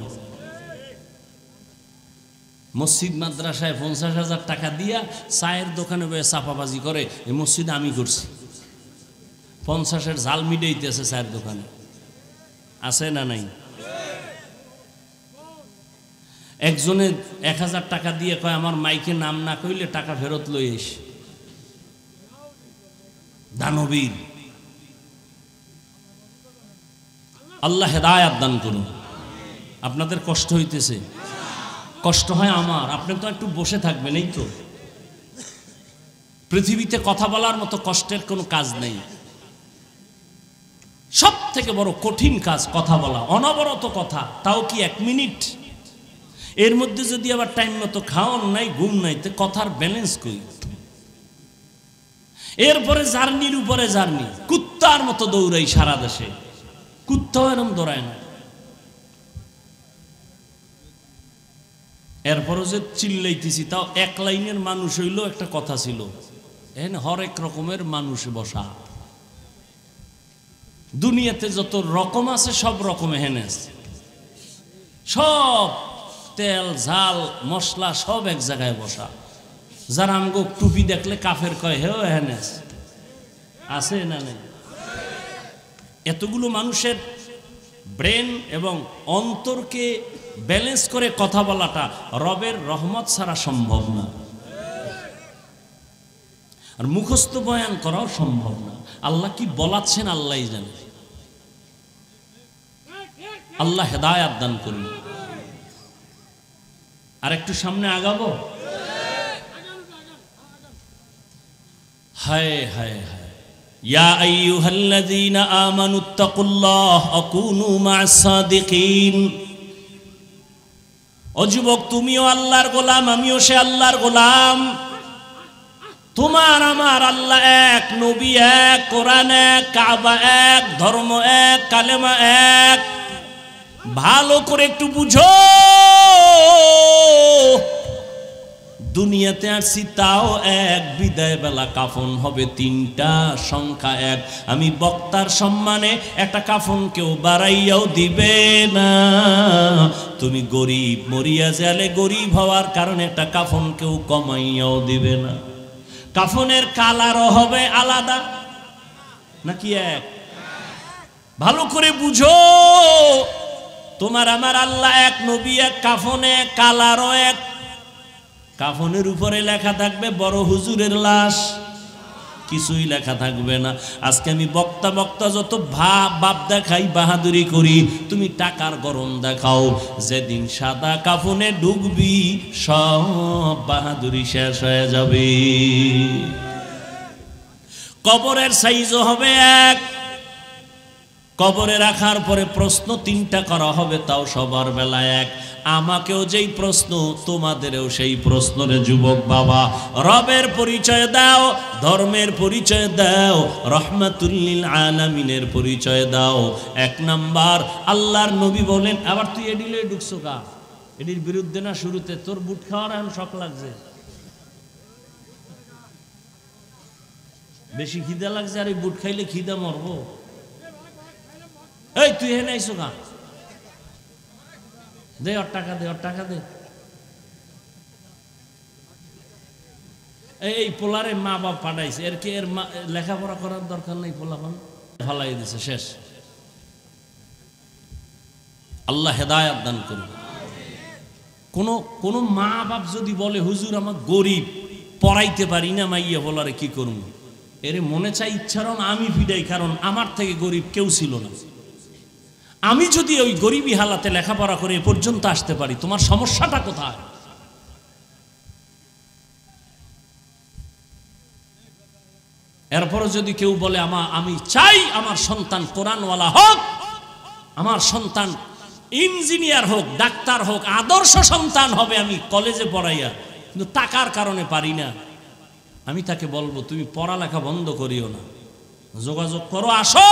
মসজিদ মাদ্রাসায় 50,000 টাকা দিয়া চায়ের দোকানে বসে চাপাবাজি করে, এই মসজিদে আমি করছি। 50-এর জাল মিটাইতেছে চায়ের দোকানে, আছে না নাই? একজনে 1000 টাকা দিয়ে কয় আমার মাইকে নাম না কইলে টাকা ফেরত লই এস। দানবীর। আল্লাহ হেদায়েত দান করুন। আপনাদের কষ্ট হইতেছে? কষ্ট হয় আমার। আপনি তো একটু বসে থাকবেন, এই তো। পৃথিবীতে কথা বলার মতো কষ্টের কোনো কাজ নেই। সব থেকে বড় কঠিন কাজ কথা বলা, অনবরত কথা, তাও কি 1 মিনিট। এর মধ্যে যদি আবার টাইম মতো খাওয়ান নাই, ঘুম নাই, তো কথার ব্যালেন্স কই? এরপরে জার্নির উপরে জার্নি, কুত্তার মতো দৌড়াই সারা দেশে। কুত্তাও এরম দৌড়ায় না। এরপরও যে চিল্লাইতেছি, তাও 1 লাইনের মানুষ হইল, একটা কথা ছিল। এখানে হরেক রকমের মানুষ বসা। দুনিয়াতে যত রকম আছে সব রকম এখানে আছে। সব তেল ঝাল মশলা সব এক জায়গায় বসা। যারা আমগো টুপি দেখলে কাফের কয়, হেও এখানে আছে না নেই? এতগুলো মানুষের ব্রেন এবং অন্তরকে ব্যালেন্স করে কথা বলাটা রবের রহমত ছাড়া সম্ভব না। আর মুখস্থ বয়ান করাও সম্ভব না। আল্লাহ কি বলাচ্ছেন আল্লাহই জানে। আল্লাহ হেদায়েত দান করুন। আর একটু সামনে আগাবো। হায় হায় হায়। ইয়া আইয়ুহাল্লাযীনা আমানুত্তাকুল্লাহ ওয়া কুনু মা'আস সাদিকিন। ও যুবক, তুমিও আল্লাহর গোলাম, আমিও সে আল্লাহর গোলাম। তোমার আমার আল্লাহ এক, নবী এক, কোরআন এক, কাবা এক, ধর্ম এক, কালেমা এক। ভালো করে একটু বুঝো। দুনিয়াতে আসছি তাও এক, বিদায় বেলা কাফন হবে 3টা, সংখ্যা 1। আমি বক্তার সম্মানে একটা কাফন কেউ বাড়াইয়াও দিবে না। তুমি গরিব, মরিয়া গেলে গরিব হওয়ার কারণে একটা কাফন কেউ কমাইয়াও দিবে না। কাফনের কালারও হবে আলাদা নাকি এক? ভালো করে বুঝো। তোমার আমার আল্লাহ এক, নবী এক, কাফন এক, কালারও এক। কাফনের উপরে লেখা থাকবে বড় হুজুরের লাশ, কিছুই লেখা থাকবে না। আজকে আমি বক্তা বক্তা যত বাপ দেখাই, বাহাদুরি করি, তুমি টাকার গরম দেখাও। যেদিন সাদা কাফনে ঢুকবি সব বাহাদুরি শেষ হয়ে যাবে। কবরের সাইজও হবে এক। কবরে রাখার পরে প্রশ্ন 3টা করা হবে, তাও সবার বেলা এক। আমাকেও যেই প্রশ্ন, তোমাদেরও সেই প্রশ্ন। রে যুবক বাবা, রবের পরিচয় দাও, ধর্মের পরিচয় দাও, রহমাতুল লিল আলামিনের পরিচয় দাও। 1 নাম্বার আল্লাহর নবী বলেন। আবার তুই এডিলে ঢুকছো কা? এডির বিরুদ্ধে না শুরুতে? তোর বুট খাওয়ার এখন শখ লাগছে, বেশি খিদা লাগছে। আর এই বুট খাইলে খিদা মরবো। এই তুই এখানে আইসো কা? দে ওর টাকা, দে ওর টাকা দে। এই পোলারে মা বাপ পাঠাইছে, এর কি এর লেখাপড়া করার দরকার নেই? পোলাপান ফালাই দিছে, শেষ। আল্লাহ হেদায়েত দান করুন। কোন মা বাপ যদি বলে হুজুর আমার গরিব, পড়াইতে পারি না, মাইয়া বলারে কি করুন? এর মনে চাই ইচ্ছারও আমি ফিডাই, কারণ আমার থেকে গরিব কেউ ছিল না। আমি যদি ওই গরিবী হালাতে লেখাপড়া করে এ পর্যন্ত আসতে পারি, তোমার সমস্যাটা কোথায়? এরপরে যদি কেউ বলে আমি চাই আমার সন্তান কোরআনওয়ালা হোক, আমার সন্তান ইঞ্জিনিয়ার হোক, ডাক্তার হোক, আদর্শ সন্তান হবে, আমি কলেজে পড়াইয়া কিন্তু টাকার কারণে পারি না, আমি তাকে বলবো তুমি পড়ালেখা বন্ধ করিও না, যোগাযোগ করো, আসো,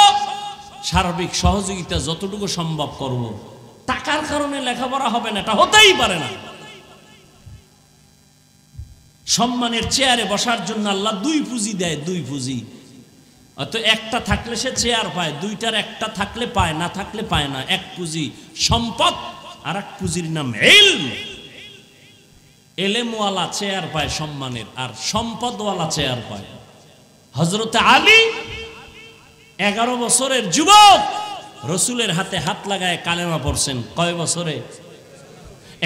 সার্বিক সহযোগিতা যতটুকু সম্ভব করব। টাকার কারণে লেখাপড়া হবে না, এটা হতেই পারে না। সম্মানের চেয়ারে বসার জন্য আল্লাহ দুই পুঁজি দেয়, দুই পুঁজি। অত একটা থাকলে সে চেয়ার পায়, দুইটার একটা থাকলে পায়, না থাকলে পায় না। এক পুঁজি সম্পদ, আর এক পুঁজির নাম ইলম। এলেমওয়ালা চেয়ার পায় সম্মানের, আর সম্পদওয়ালা চেয়ার পায়। হযরত আলী 11 বছরের যুবক রসুলের হাতে হাত লাগায় কালেমা পড়ছেন। কয় বছরে?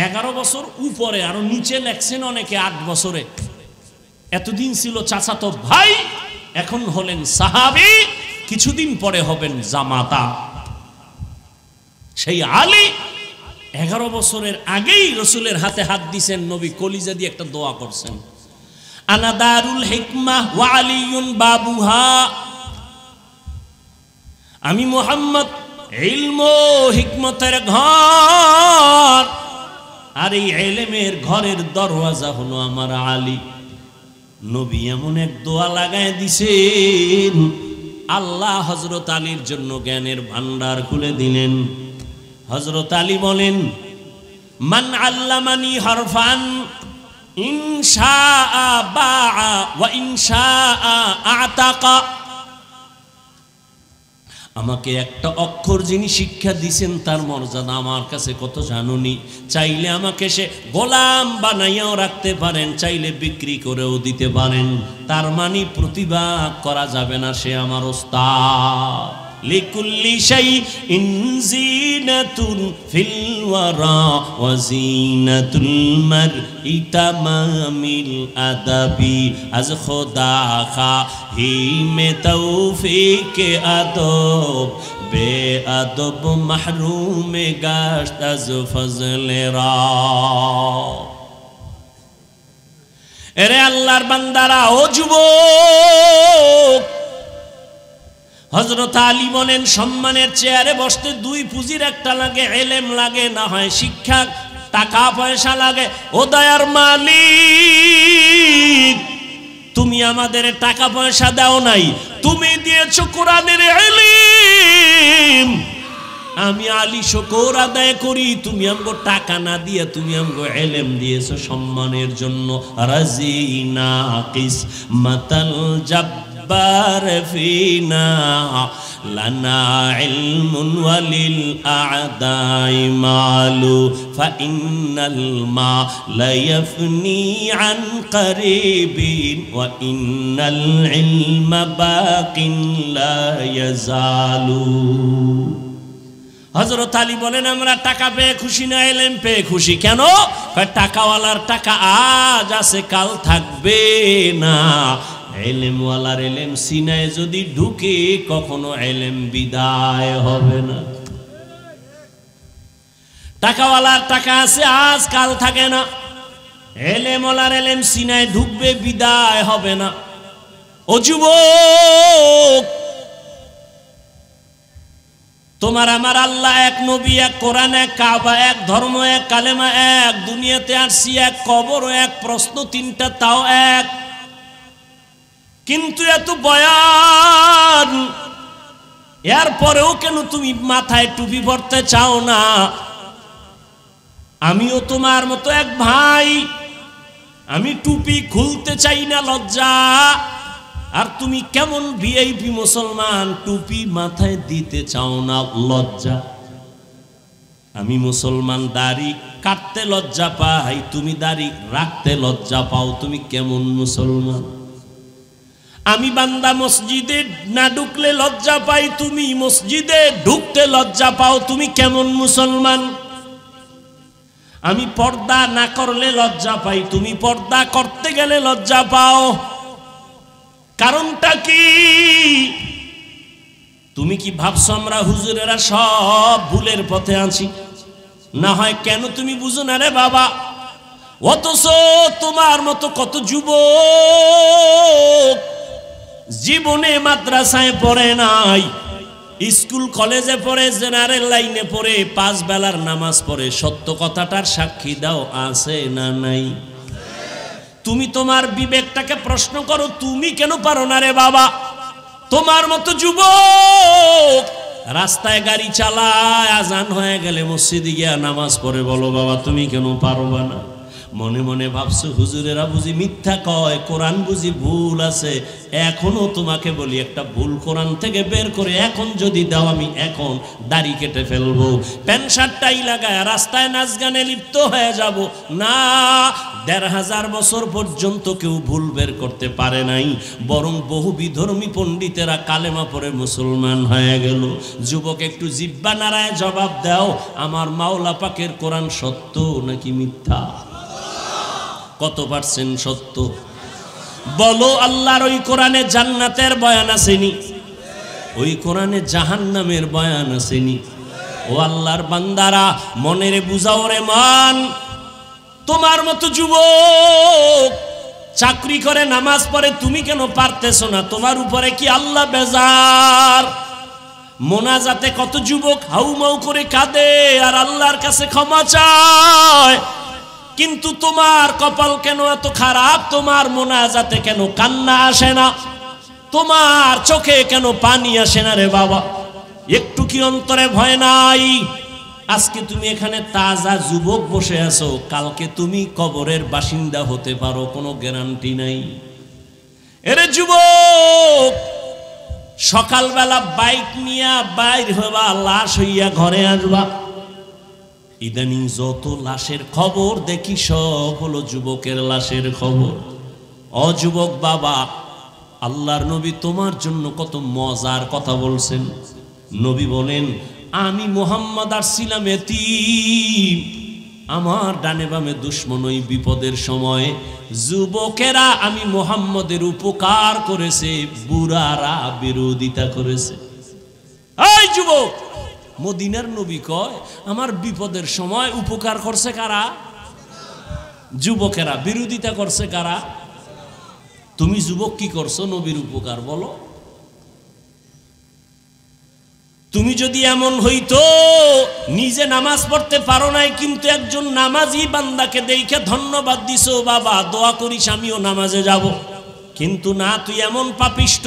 11 বছর উপরে, আরো নিচে লেখছেন অনেকে 8 বছরে। এতদিন ছিল চাচাতো ভাই, এখন হলেন সাহাবী, কিছুদিন পরে হবেন জামাতা। সেই আলী 11 বছরের আগেই রসুলের হাতে হাত দিছেন, নবী কলিজা দিয়ে একটা দোয়া করছেন, আনা দারুল হিকমাহ ওয়া আলিয়ুন বাবুহা। আমি মুহাম্মদ ইলম ও হিকমতের ঘর, আর এই ইলমের ঘরের দরওয়াজা হলো আমার আলী। নবী এমন এক দোয়া লাগায় দিছেন, আল্লাহ হযরত আলীর জন্য জ্ঞানের ভান্ডার খুলে দিলেন। হযরত আলী বলেন, মান আল্লামানি হারফান ইনশাআ বাআ ওয়া ইনশাআ আতাকা। আমাকে একটা অক্ষর যিনি শিক্ষা দিছেন তার মর্যাদা আমার কাছে কত জানুনি। চাইলে আমাকে সে গোলাম বানাইয়াও রাখতে পারেন, চাইলে বিক্রি করেও দিতে পারেন, তার মানে প্রতিবাদ করা যাবে না, সে আমার ওস্তাদ। লিকুল্লি শাইইন জিনাতুন ফিল ওয়ারা ওয়া জিনাতুল মারই তামামিল আদাবি আজ খোদা খাহি মে তৌফিক আদব বে আদব মাহরুম গাশত আজ ফজলে রা। এরে আল্লাহর বান্দারা, ও যুবক, হযরত আলী বলেন সম্মানের চেয়ারে বসতে দুই পুঁজির একটা লাগে, ইলম লাগে, না হয় শিক্ষা, টাকা পয়সা লাগে। ও দয়ার মালিক, তুমি আমাদের টাকা পয়সা দাও নাই, তুমি দিয়েছো কোরআনের ইলম। আমি আলী শুকর আদায় করি, তুমি আমগো টাকা না দিয়ে তুমি আমগো ইলম দিয়েছো সম্মানের জন্য। রাজিনা কিসমাতাল জাব্বার ফিনা লানা ইলমুন ওয়ালিল আ'দাই মালু ফাইন্নাল মালা ইয়াফনি আন কারিবিন ওয়া ইন্নাল ইলমা বাকিন লা ইয়াজালু। হযরত আলী বলেন, আমরা টাকা পেয়ে খুশি না, ইলম পেয়ে খুশি। কেন? টাকাওয়ালার টাকা আজ আছে, কাল থাকবে না। ইলমওয়ালার ইলম সিনায় যদি ঢুকে, কখনো ইলম বিদায় হবে না। টাকাওয়ালার টাকা আছে, আজ কাল থাকে না। ইলমওয়ালার ইলম সিনায় ঢুকবে, বিদায় হবে না। ও যুবক, তোমার আমার আল্লাহ এক, নবী এক, কোরআন এক, কাবা এক, ধর্ম এক, কালেমা এক, দুনিয়াতে আসছি এক, কবরও এক, প্রশ্ন তিনটা তাও এক। কিন্তু এত বয়ান, এরপরেও কেন তুমি মাথায় টুপি পরতে চাও না? আমিও তোমার মতো এক ভাই, আমি টুপি খুলতে চাই না, লজ্জা। আর তুমি কেমন ভিআইপি মুসলমান, টুপি মাথায় দিতে চাও না, লজ্জা। আমি মুসলমান, দাড়ি কাটতে লজ্জা পাই, তুমি দাড়ি রাখতে লজ্জা পাও, তুমি কেমন মুসলমান? আমি বান্দা মসজিদে না ঢুকলে লজ্জা পাই, তুমি মসজিদে ঢুকতে লজ্জা পাও, তুমি কেমন মুসলমান? আমি পর্দা না করলে লজ্জা পাই, তুমি পর্দা করতে গেলে লজ্জা পাও। কারণটা কি? তুমি কি ভাবছো আমরা হুজুরেরা সব ভুলের পথে আছি? না হয় কেন তুমি বুঝো না রে বাবা? অথচ তোমার মতো কত যুবক জীবনে মাদ্রাসায় পড়ে নাই, স্কুল কলেজে পড়ে, জেনারেল লাইনে পড়ে, 5 বেলার নামাজ পড়ে। সত্য কথাটার সাক্ষী দাও, আছে না নাই? তুমি তোমার বিবেকটাকে প্রশ্ন করো, তুমি কেন পারো না রে বাবা? তোমার মতো যুবক রাস্তায় গাড়ি চালায়, আজান হয়ে গেলে মসজিদে গিয়া নামাজ পড়ে, বলো বাবা তুমি কেন পারবা না? মনে মনে ভাবছো হুজুরেরা বুঝি মিথ্যা কয়, কোরআন বুঝি ভুল আছে। এখনো তোমাকে বলি, একটা ভুল কোরআন থেকে বের করে এখন যদি দাও, আমি এখন দাড়ি কেটে ফেলবো, প্যান্ট শার্টটাই লাগায় রাস্তায় নাচ গানে লিপ্ত হয়ে যাব। না, 1500 বছর পর্যন্ত কেউ ভুল বের করতে পারে নাই, বরং বহু বিধর্মী পণ্ডিতেরা কালেমা পড়ে মুসলমান হয়ে গেল। যুবক একটু জিব্বা নাড়ায় জবাব দাও, আমার মাওলা পাকের কোরআন সত্য নাকি মিথ্যা? কত পার্সেন্ট সত্য বলো? আল্লাহর ওই কোরআনে জান্নাতের বয়ান আসেনি? ওই কোরআনে জাহান্নামের বয়ান আসেনি? ও আল্লাহর বান্দারা, মনেরে বুঝাও রে মান, তোমার মতো যুবক চাকরি করে নামাজ পড়ে, তুমি কেন পারতেছ না? তোমার উপরে কি আল্লাহ বেজার? মোনাজাতে কত যুবক হাউমাউ করে কাঁদে আর আল্লাহর কাছে ক্ষমা চায়, কিন্তু তোমার কপাল কেন এত খারাপ? তোমার মোনাজাতে কেন কান্না আসে না? তোমার চোখে কেন পানি আসে না রে বাবা? একটু কি অন্তরে ভয় নাই? আজকে তুমি এখানে তাজা যুবক বসে আছো, কালকে তুমি কবরের বাসিন্দা হতে পারো, কোনো গ্যারান্টি নাই। এরে যুবক, সকালবেলা বাইক নিয়ে বাইর হবা, লাশ হইয়া ঘরে আসবা। ইদানিং যত লাশের খবর দেখি সব হলো যুবকের লাশের খবর। অযুবক বাবা, আল্লাহর নবী তোমার জন্য কত মজার কথা বলছেন। নবী বলেন, আমি মুহাম্মদ আসছিলাম এতিম, আমার ডানে বামে দুশমন, ওই বিপদের সময় যুবকেরা আমি মুহাম্মদের উপকার করেছে, বুড়ারা বিরোধিতা করেছে। এই যুবক, মদিনার নবী কয় আমার বিপদের সময় উপকার করছে কারা? যুবকেরা। বিরোধিতা করছে কারা? তুমি যুবক কি করছো নবীর উপকার? বলো। তুমি যদি এমন হইতো নিজে নামাজ পড়তে পারো নাই, কিন্তু একজন নামাজি বান্দাকে দেখে ধন্যবাদ দিছো, বাবা দোয়া করিস আমিও নামাজে যাব, কিন্তু না, তুই এমন পাপিষ্ট।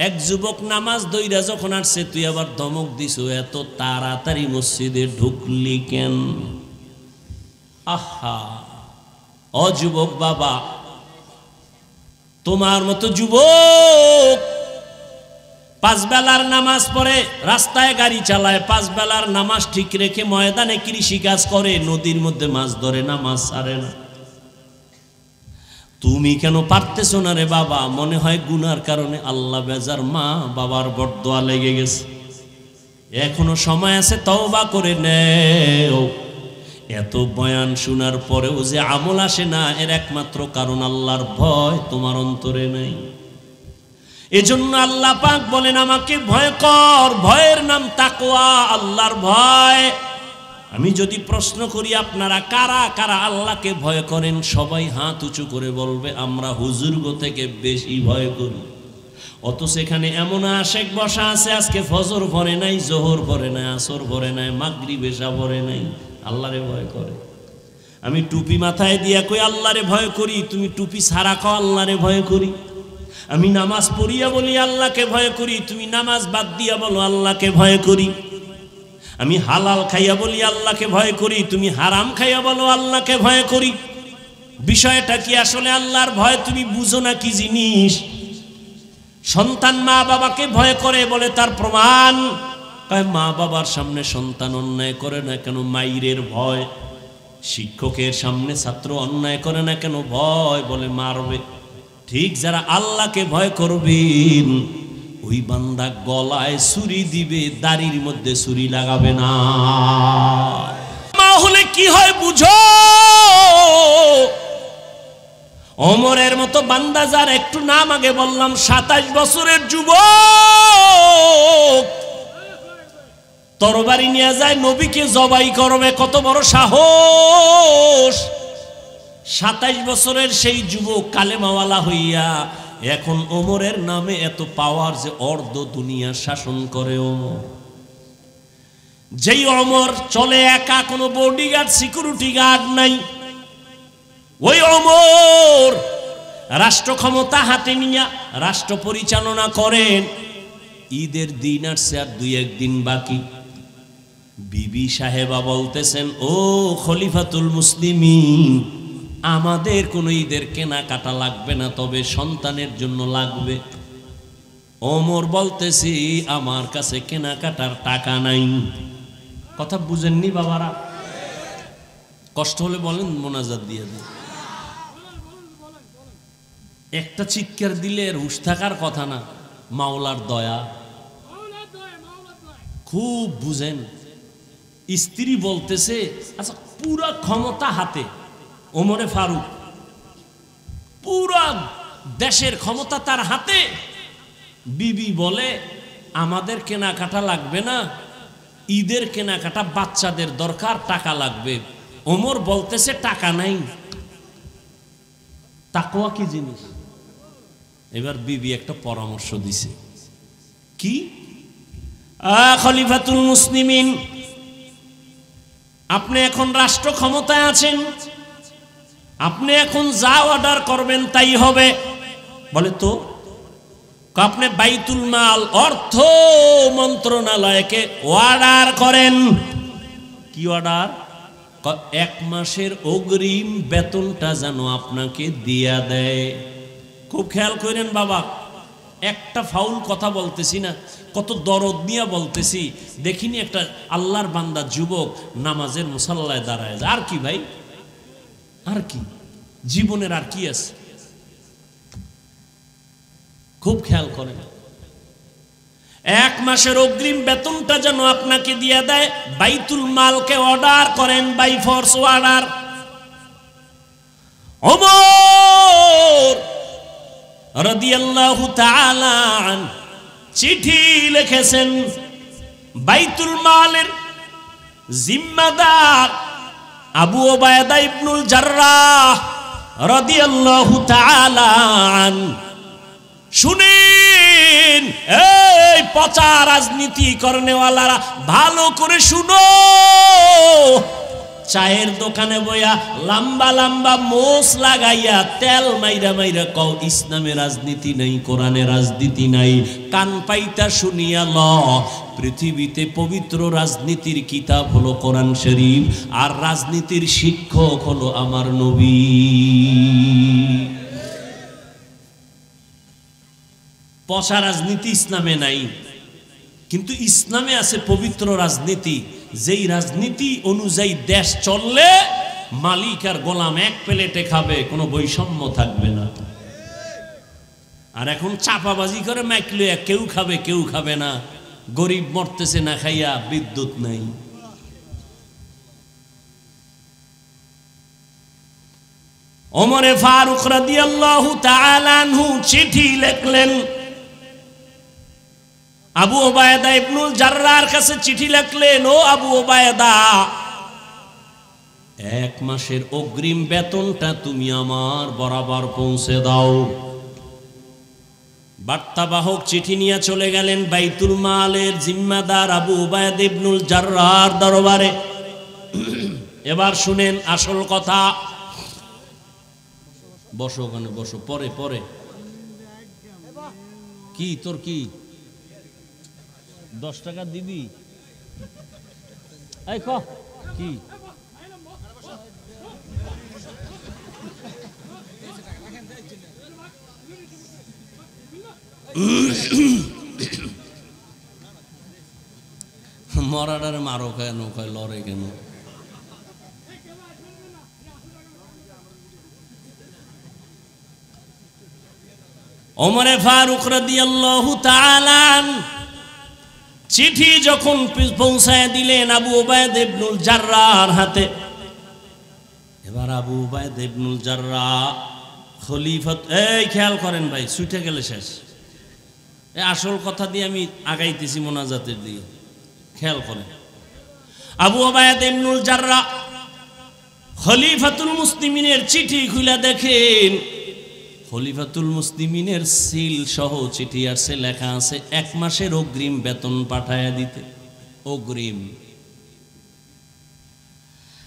এক যুবক নামাজ দইরা যখন আসছে, তুই আবার ধমক দিছো, এত তাড়াতাড়ি মসজিদে ঢুকলি কেন? আহা, অযুবক বাবা, তোমার মতো যুবক 5 বেলার নামাজ পড়ে, রাস্তায় গাড়ি চালায়, 5 বেলার নামাজ ঠিক রেখে ময়দানে কৃষি কাজ করে, নদীর মধ্যে মাছ ধরে না, মাছ ছাড়ে না। তুমি কেন পারতেছো না রে বাবা? মনে হয় গুনার কারণে আল্লাহ বেজার, মা বাবার বরদোয়া লেগে গেছে। এখনো সময় আছে, তওবা করে নেও। এত বয়ান শোনার পরেও যে আমল আসে না, এর একমাত্র কারণ আল্লাহর ভয় তোমার অন্তরে নাই। এজন্য আল্লাহ পাক বলেন, আমাকে ভয় কর, ভয়ের নাম তাকওয়া, আল্লাহর ভয়। আমি যদি প্রশ্ন করি আপনারা কারা কারা আল্লাহকে ভয় করেন, সবাই হাত উঁচু করে বলবে আমরা হুজুরগো থেকে বেশি ভয় করি। অথচ এখানে এমন আশেক বসা আছে, আজকে ফজর পড়ে নাই, জোহর পড়ে নাই, আসর পড়ে নাই, মাগরিব এশা পড়ে নাই, আল্লাহরে ভয় করে। আমি টুপি মাথায় দিয়া কই আল্লাহরে ভয় করি, তুমি টুপি ছাড়া কও আল্লাহরে ভয় করি। আমি নামাজ পড়িয়া বলি আল্লাহকে ভয় করি, তুমি নামাজ বাদ দিয়া বলো আল্লাহকে ভয় করি। আমি হালাল খাইয়া বলি আল্লাহকে ভয় করি, তুমি হারাম খাইয়া বলো আল্লাহকে ভয় করি। বিষয়টা কি আসলে আল্লাহর ভয় তুমি বুঝো না কি জিনিস? সন্তান মা বাবাকে ভয় করে বলে তার প্রমাণ, মা বাবার সামনে সন্তান অন্যায় করে না কেন? মাইরের ভয়। শিক্ষকের সামনে ছাত্র অন্যায় করে না কেন? ভয়, বলে মারবে। ঠিক যারা আল্লাহকে ভয় করবেন, ওই বান্দা গলায় ছুরি দিবে, দাড়ির মধ্যে ছুরি লাগাবে না। মা হলে কি হয় বুঝো? ওমরের মতো বান্দা, যার একটু নাম আগে বললাম, 27 বছরের যুবক, তরবারি নিয়ে যায় নবীকে জবাই করবে, কত বড় সাহস! 27 বছরের সেই যুবক কালেমাওয়ালা হইয়া এখন ওমরের নামে এত পাওয়ার যে অর্ধ দুনিয়া শাসন করে ওমর। যেই ওমর চলে একা, কোনো বডিগার্ড সিকিউরিটি গার্ড নাই, ওই ওমর রাষ্ট্র ক্ষমতা হাতে নিয়ে রাষ্ট্র পরিচালনা করেন। ঈদের দিন আসছে আর 2-1 দিন বাকি। বিবি সাহেবা বলতেছেন, ও খলিফাতুল মুসলিমিন, আমাদের কোনো ঈদের কেনাকাটা লাগবে না, তবে সন্তানের জন্য লাগবে। ওমর বলতেছি, আমার কাছে কেনাকাটার টাকা নাই। কথা বুঝেননি বাবারা? কষ্ট হলে বলেন, মোনাজাত দিয়ে দেন। একটা চিৎকার দিলে হুঁশ থাকার কথা না, মাওলার দয়া। খুব বুঝেন। স্ত্রী বলতেছে, আচ্ছা পুরা ক্ষমতা হাতে ওমরে ফারুক, পুরা দেশের ক্ষমতা তার হাতে। বিবি বলে, আমাদের কেনাকাটা লাগবে না, ঈদের কেনাকাটা বাচ্চাদের দরকার, টাকা লাগবে। ওমর বলতেছে টাকা নাই। তাকওয়া কি জিনিস? এবার বিবি একটা পরামর্শ দিছে, কি? খলিফাতুল মুসলিমিন, আপনি এখন রাষ্ট্র ক্ষমতায় আছেন, আপনি এখন যা অর্ডার করবেন তাই হবে। বলে তো, আপনি বাইতুল মাল অর্থ মন্ত্রণালয়কে অর্ডার করেন। কি অর্ডার? 1 মাসের অগ্রিম বেতনটা যেন আপনাকে দিয়া দেয়। খুব খেয়াল করেন বাবা, একটা ফাউল কথা বলতেছি না, কত দরদ নিয়ে বলতেছি। দেখিনি একটা আল্লাহর বান্দা যুবক নামাজের মুসাল্লায় দাঁড়ায়, আর কি ভাই, আর কি জীবনের আর কি আছে? খুব খেয়াল করেন, 1 মাসের অগ্রিম বেতনটা যেন আপনাকে দিয়ে দেয়। বাইতুল মালকে অর্ডার করেন, বাই ফোর্স অর্ডার। ওমর রাদিয়াল্লাহু তাআলা চিঠি লিখেছেন, বাইতুল মালের জিম্মাদার আবু ওবায়দা ইবনুল জাররাহ রাদিয়াল্লাহু তাআলা। শুনেন, এই পচা রাজনীতি করনেওয়ালারা, ভালো করে শুনো। চায়ের দোকানে বইয়া লম্বা লম্বা মোষ লাগাইয়া তেল মাইরা মাইরা কও ইসলামে রাজনীতি নাই, কোরআনে রাজনীতি নাই। কান পাইতা শুনিয়া ল, পৃথিবীতে পবিত্র রাজনীতির কিতাব হলো কোরআন শরীফ, আর রাজনীতির শিক্ষক হলো আমার নবী। পচা রাজনীতি ইসলামে নাই, কিন্তু ইসলামে আছে পবিত্র রাজনীতি। যেই রাজনীতি অনুযায়ী দেশ চললে মালিক আর গোলাম এক প্লেটে খাবে, কোনো বৈষম্য থাকবে না। আর এখন চাপাবাজি করে মাইকলে কেউ খাবে কেউ খাবে না, গরিব মরতেছে না খাইয়া, বিদ্যুৎ নাই। ওমরে ফারুক রাদিয়াল্লাহু তাআলা আনহু চিঠি লিখলেন, আবু ওবায়দা ইবনুল জাররাহর কাছে চিঠি লিখলেন, ও আবু ওবায়দা, 1 মাসের অগ্রিম বেতনটা তুমি আমার বরাবর পৌঁছে দাও। বার্তাবাহক চিঠি নিয়ে চলে গেলেন বাইতুল মালের জিম্মাদার আবু ওবায়দা ইবনুল জাররাহর দরবারে। এবার শুনেন আসল কথা। বসো ওখানে বসো, পরে পরে। কি তোর কি 10 টাকা দিবি? এই কি মরাডারে মারো কেন, কয় লড়ে কেন? ওমরে ফারুক রাদিয়াল্লাহু তাআলা চিঠি যখন পৌঁছায় দিলেন আবু ওবায়দা ইবনুল জাররাহর হাতে, এবার আবু ওবায়দা ইবনুল জাররাহ খলিফা। এই খেয়াল করেন ভাই, ছুটে গেলে শেষ। এই আসল কথা দিয়ে আমি আগাইতেছি মোনাজাতের দিকে, খেয়াল করেন। আবু ওবায়দা ইবনুল জাররাহ খলিফাতুল মুসলিমিনের চিঠি খুলে দেখেন, খলিফাতুল মুসলিমিনের সিল সহ চিঠি আসছে, লেখা আছে 1 মাসের অগ্রিম বেতন পাঠায়া দিতে। অগ্রিম।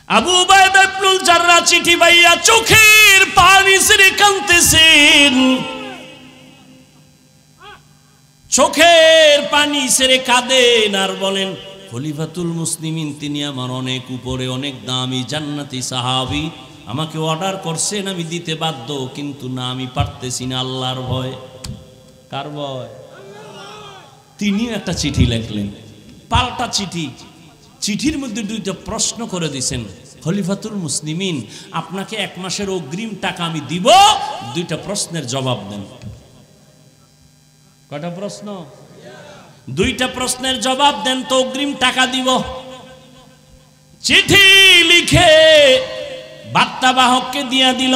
আবু উবাইদা ইবনুল জাররাহ চিঠি পাইয়া চোখের পানি ছেড়ে কাঁদতেছেন, চোখের পানি ছেড়ে কাঁদেন আর বলেন, খলিফাতুল মুসলিমিন তিনি আমার অনেক উপরে, অনেক দামি জান্নাতি সাহাবী, আমাকে অর্ডার করছেন, আমি দিতে বাধ্য, কিন্তু না আমি পারতেছি না, আল্লাহর ভয়। কার ভয়? তিনি একটা চিঠি লিখলেন, পাল্টা চিঠি। চিঠির মধ্যে 2টা প্রশ্ন করে দিয়েছেন, খলিফাতুল মুসলিমিন আপনাকে 1 মাসের অগ্রিম টাকা আমি দিব, 2টা প্রশ্নের জবাব দেন। কয়টা প্রশ্ন? 2টা প্রশ্নের জবাব দেন তো অগ্রিম টাকা দিব। চিঠি লিখে বার্তাবাহককে দিয়া দিল।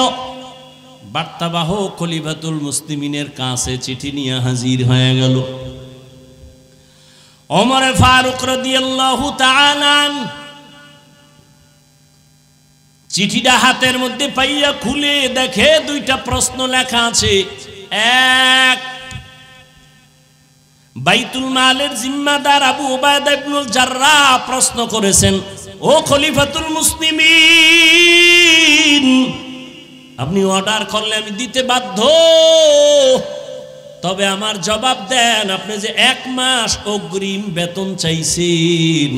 বার্তাবাহক খলিফাতুল মুসলিমিনের কাছে চিঠি নিয়ে হাজির হয়ে গেল। ওমর ফারুক রাদিয়াল্লাহু তাআলা চিঠিটা হাতের মধ্যে পাইয়া খুলে দেখে 2টা প্রশ্ন লেখা আছে। 1, বাইতুল মালের জিম্মাদার আবু উবাইদা ইবনুল জাররাহ প্রশ্ন করেছেন, ও খলিফাতুল মুসলিমিন আপনি অর্ডার করলে আমি দিতে বাধ্য, তবে আমার জবাব দেন, আপনি যে 1 মাস অগ্রিম বেতন চাইছেন,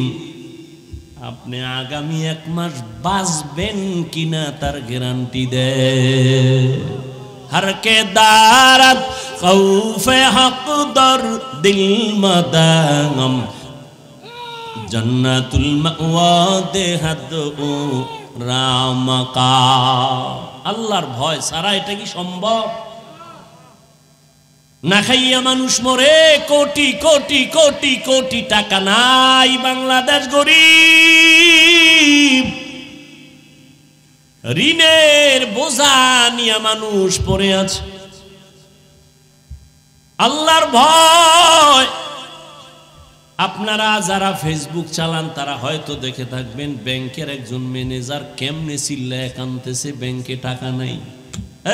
আপনি আগামী 1 মাস বাঁচবেন কিনা তার গ্যারান্টি দেন। हर के दारत खौफे हक दर दिल मदागम जन्नतुल मावा देहद ও রামকা। আল্লাহর ভয় ছাড়া এটা কি সম্ভব? না খাইয়া মানুষ মরে, কোটি কোটি কোটি কোটি টাকা নাই, বাংলাদেশ গরিব, ঋণের বোঝা নিয়ে মানুষ পড়ে আছে। আল্লাহর ভয়। আপনারা যারা ফেসবুক চালান তারা হয়তো দেখে থাকবেন, ব্যাংকের একজন ম্যানেজার কেমনে চিল্লায় কাঁদতেছে, ব্যাংকে টাকা নাই।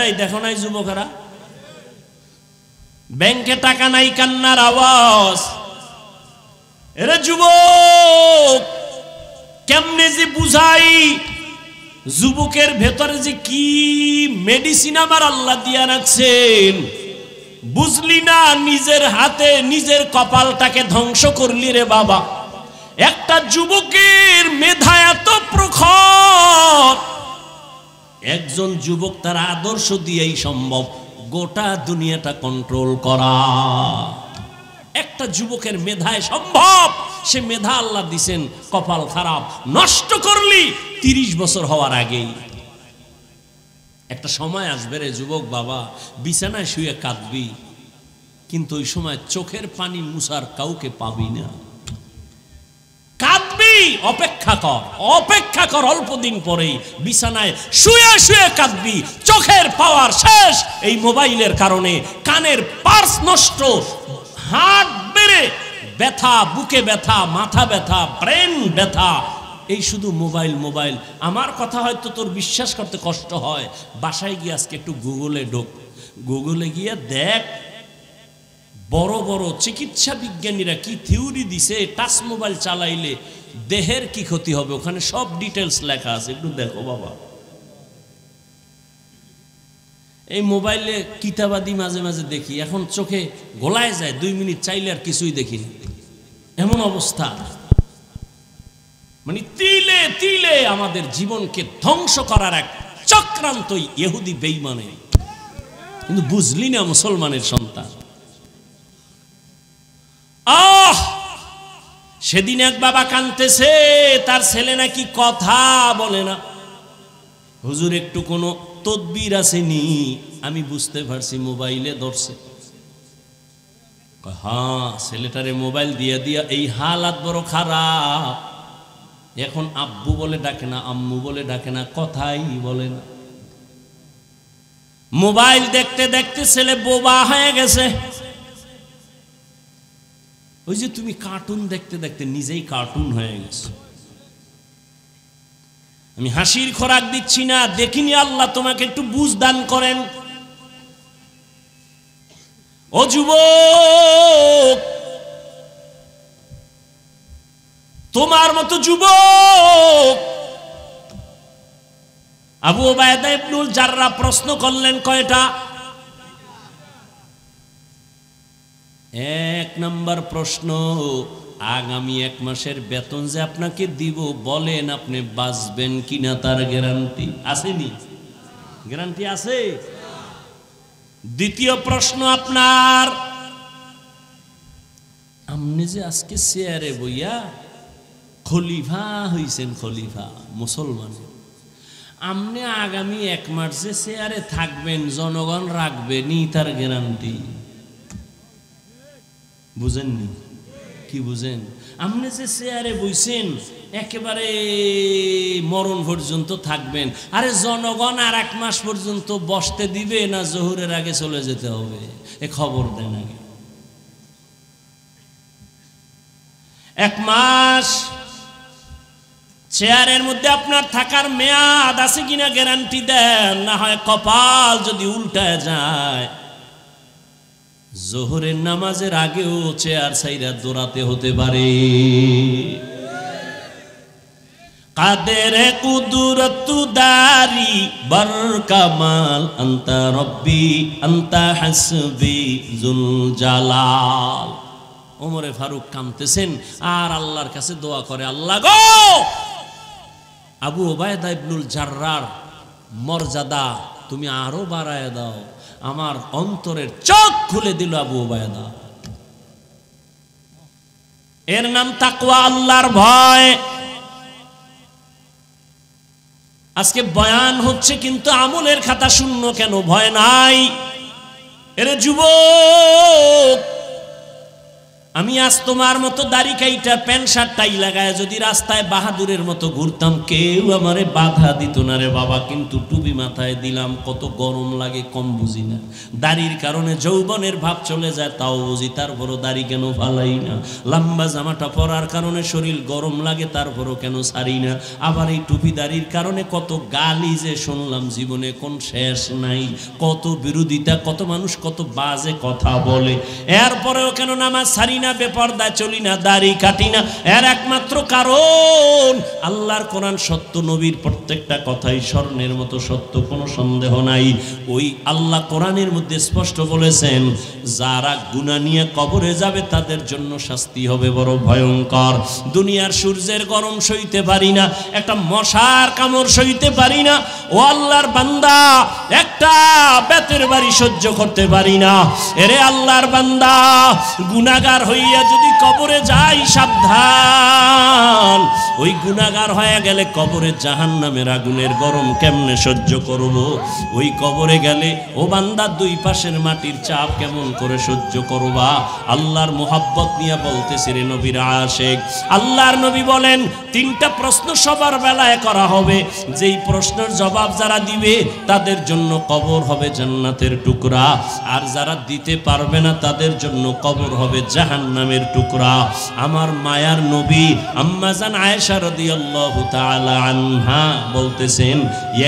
এই দেখো নাই যুবকেরা, ব্যাংকে টাকা নাই, কান্নার আওয়াজ। এরে যুবক, কেমনে যে বুঝাই, যুবকের ভেতরে যে কি মেডিসিন আমার আল্লাহ দিয়া রাখছেন, বুঝলি না? নিজের হাতে নিজের কপালটাকে ধ্বংস করলি রে বাবা। একটা যুবকের মেধা এত প্রখর, একজন যুবক তার আদর্শ দিয়েই সম্ভব গোটা দুনিয়াটা কন্ট্রোল করা। একটা যুবকের মেধায় সম্ভব। সে মেধা আল্লাহ দিছেন, কপাল খারাপ, নষ্ট করলি 30 বছর হওয়ার আগেই। একটা সময় আসবে রে যুবক বাবা, বিছানায় শুয়ে কাঁদবি, কিন্তু ওই সময় চোখের পানি মুছার কাউকে পাবি না। কাঁদবি, অপেক্ষা কর, অপেক্ষা কর, অল্প দিন পরেই বিছানায় শুয়ে শুয়ে কাঁদবি, চোখের পাওয়ার শেষ এই মোবাইলের কারণে, কানের পার্স নষ্ট, হার্ট বেড়ে ব্যথা, বুকে ব্যথা, মাথা ব্যথা, ব্রেন ব্যথা, এই শুধু মোবাইল মোবাইল। আমার কথা হয়তো তোর বিশ্বাস করতে কষ্ট হয়, বাসায় গিয়ে আজকে একটু গুগলে ঢোক, গুগলে গিয়ে দেখ বড় বড় চিকিৎসা বিজ্ঞানীরা কি থিওরি দিছে, টাচ মোবাইল চালাইলে দেহের কি ক্ষতি হবে, ওখানে সব ডিটেলস লেখা আছে, একটু দেখো বাবা। এই মোবাইলে কিতাবাদি মাঝে মাঝে দেখি, এখন চোখে গোলায় যায়, 2 মিনিট চাইলে আর কিছুই দেখি না, এমন অবস্থা। মানে তিলে তিলে আমাদের জীবনকে ধ্বংস করার এক চক্রান্ত ইহুদি বেঈমানের। কিন্তু বুঝলি না মুসলমানের সন্তান। সেদিন এক বাবা কাঁদতেছে, তার ছেলে নাকি কথা বলে না। হুজুর একটু কোনো তদবির আসেনি? আমি বুঝতে পারছি মোবাইলে ধরছে। হ্যাঁ, ছেলেটারে মোবাইল দিয়া দিয়া এই হালাত বড় খারাপ, এখন আব্বু বলে ডাকে না, আম্মু বলে ডাকে না, কথাই বলে না। মোবাইল দেখতে দেখতে ছেলে বোবা হয়ে গেছে। ওই যে তুমি কার্টুন দেখতে দেখতে নিজেই কার্টুন হয়ে গেছে। আমি হাসির খোরাক দিচ্ছি না, দেখিনি, আল্লাহ তোমাকে একটু বুঝ দান করেন। ও যুবক, তোমার মতো যুবক। আবু উবায়দা ইবনুল জাররাহ প্রশ্ন করলেন কয়টা? এক নাম্বার প্রশ্ন, আগামী 1 মাসের বেতন যে আপনাকে দিব, বলেন আপনি বাঁচবেন কিনা, তার গ্যারান্টি আসেনি? গ্যারান্টি আছে? দ্বিতীয় প্রশ্ন আপনার, আপনি যে আজকে চেয়ারে বইয়া খলিফা হইছেন, খলিফা মুসলমানের, আপনি আগামী 1 মাস যে চেয়ারে থাকবেন, জনগণ রাখবেনি, তার গ্যারান্টি বুঝেননি? কি বুঝেন? আপনি যে চেয়ারে বইছেন একেবারে মরণ পর্যন্ত থাকবেন, আরে জনগণ আর 1 মাস পর্যন্ত বসতে দিবে না জোহরের আগে চলে যেতে হবে? এ খবর দেন আগে। 1 মাস চেয়ারের মধ্যে আপনার থাকার মেয়াদ আছে কিনা গ্যারান্টি দেন। না হয় কপাল যদি উল্টায় যায়, জোহরের নামাজের আগেও চেয়ার ছাইরা দৌড়াতে হতে পারে। কাদের কুদরত দারি বর কামাল আনতা রব্বি আনতা হাসবি জুল জালাল। ওমরে ফারুক কাঁদতেছেন আর আল্লাহর কাছে দোয়া করে, আল্লাহ গো, আবু উবায়দা ইবনুল জাররার মর্যাদা তুমি আরো বাড়ায় দাও। আমার অন্তরের চোখ খুলে দিল আবু উবায়দা। এর নাম তাকওয়া, আল্লাহর ভয়। আজকে বয়ান হচ্ছে কিন্তু আমলের খাতা শূন্য কেন? ভয় নাই। এরে যুবক, আমি আজ তোমার মতো দাড়ি কাইটা প্যান্ট শার্ট টাই লাগায় যদি রাস্তায় বাহাদুরের মতো ঘুরতাম, কেউ আমারে বাধা দিত না রে বাবা। কিন্তু টুপি মাথায় দিলাম, কত গরম লাগে কম বুঝি না। দাড়ির কারণে যৌবনের ভাব চলে যায়, তাও বুঝি, তারপরও দাড়ি কেন ফালাই না। লম্বা জামাটা পরার কারণে শরীর গরম লাগে, তারপরও কেন ছাড়ি না। আবার এই টুপি দাড়ির কারণে কত গালি যে শুনলাম, জীবনে কোন শেষ নাই। কত বিরোধিতা, কত মানুষ কত বাজে কথা বলে, এরপরেও কেন নামাজ ছাড়ি না, বেপরদা চলি না, দাড়ি কাটি না। এর একমাত্র কারণ আল্লাহর কোরআন সত্য, নবীর প্রত্যেকটা কথাই স্বর্ণের মতো সত্য, কোনো সন্দেহ নাই। ওই আল্লাহ কোরআনের মধ্যে স্পষ্ট বলেছেন, যারা গুনাহ নিয়ে কবরে যাবে তাদের জন্য শাস্তি হবে বড় ভয়ঙ্কর। দুনিয়ার সূর্যের গরম সইতে পারি না, একটা মশার কামড় সইতে পারি না। ও আল্লাহর বান্দা, একটা বেতের বাড়ি সহ্য করতে পারি না। এরে আল্লাহর বান্দা, গুনাহগার হইয়া যদি কবরে যাই, সাবধান। ওই গুনাহগার হয়ে গেলে কবরে জাহান্নামের আগুনের গরম কেমনে সহ্য করব? ওই কবরে গেলে ও বান্দা, 2 পাশের মাটির চাপ কেমন করে সহ্য করবা? আল্লাহর মোহাব্বত নিয়ে বলতেছি রে নবীর আশিক। আল্লাহর নবী বলেন, 3টা প্রশ্ন সবার বেলায় করা হবে। যেই প্রশ্নের জবাব যারা দিবে তাদের জন্য কবর হবে জান্নাতের টুকরা, আর যারা দিতে পারবে না তাদের জন্য কবর হবে জাহান্নামের টুকরা। আমার মায়ার নবী আম্মা জান আয়েশা রাদিয়াল্লাহু তাআলা আনহা বলতেছেন,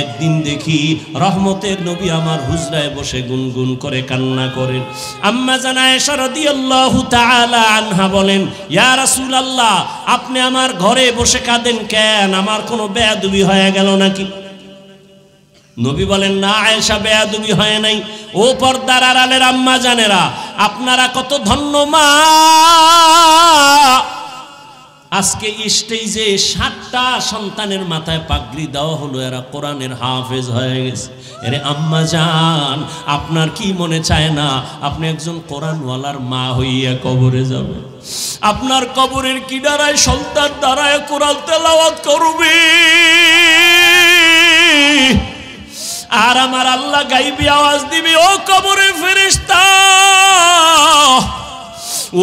একদিন দেখি রহমতের নবী আমার হুজরায় বসে গুনগুন করে কান্না করেন। আম্মা জান আয়েশা রাদিয়াল্লাহু তাআলা আনহা বলেন, ইয়া রাসূলুল্লাহ, আপনি আমার ঘরে বসে কাঁদেন কেন? আমার কোনো বেয়াদবি হয়ে গেল নাকি? নবী বলেন, না আয়েশা, বেয়াদবি হয় নাই। ও পর্দার আড়ালের আম্মা জানেরা, আপনারা কত ধন্য মা। আজকে স্টেজে 7টা সন্তানের মাথায় পাগড়ি দেওয়া হলো, এরা কোরআনের হাফেজ হয়ে গেছে। এরে আম্মা জান, আপনার কি মনে চায় না আপনি একজন কোরআনওয়ালার মা হইয়া কবরে যাবেন? আপনার কবরের কিনারায় সন্তান দাঁড়ায় কোরআন তেলাওয়াত করবে, আর আমার আল্লাহ গাইবি আওয়াজ দিবে, ও কবরের ফেরেশতা,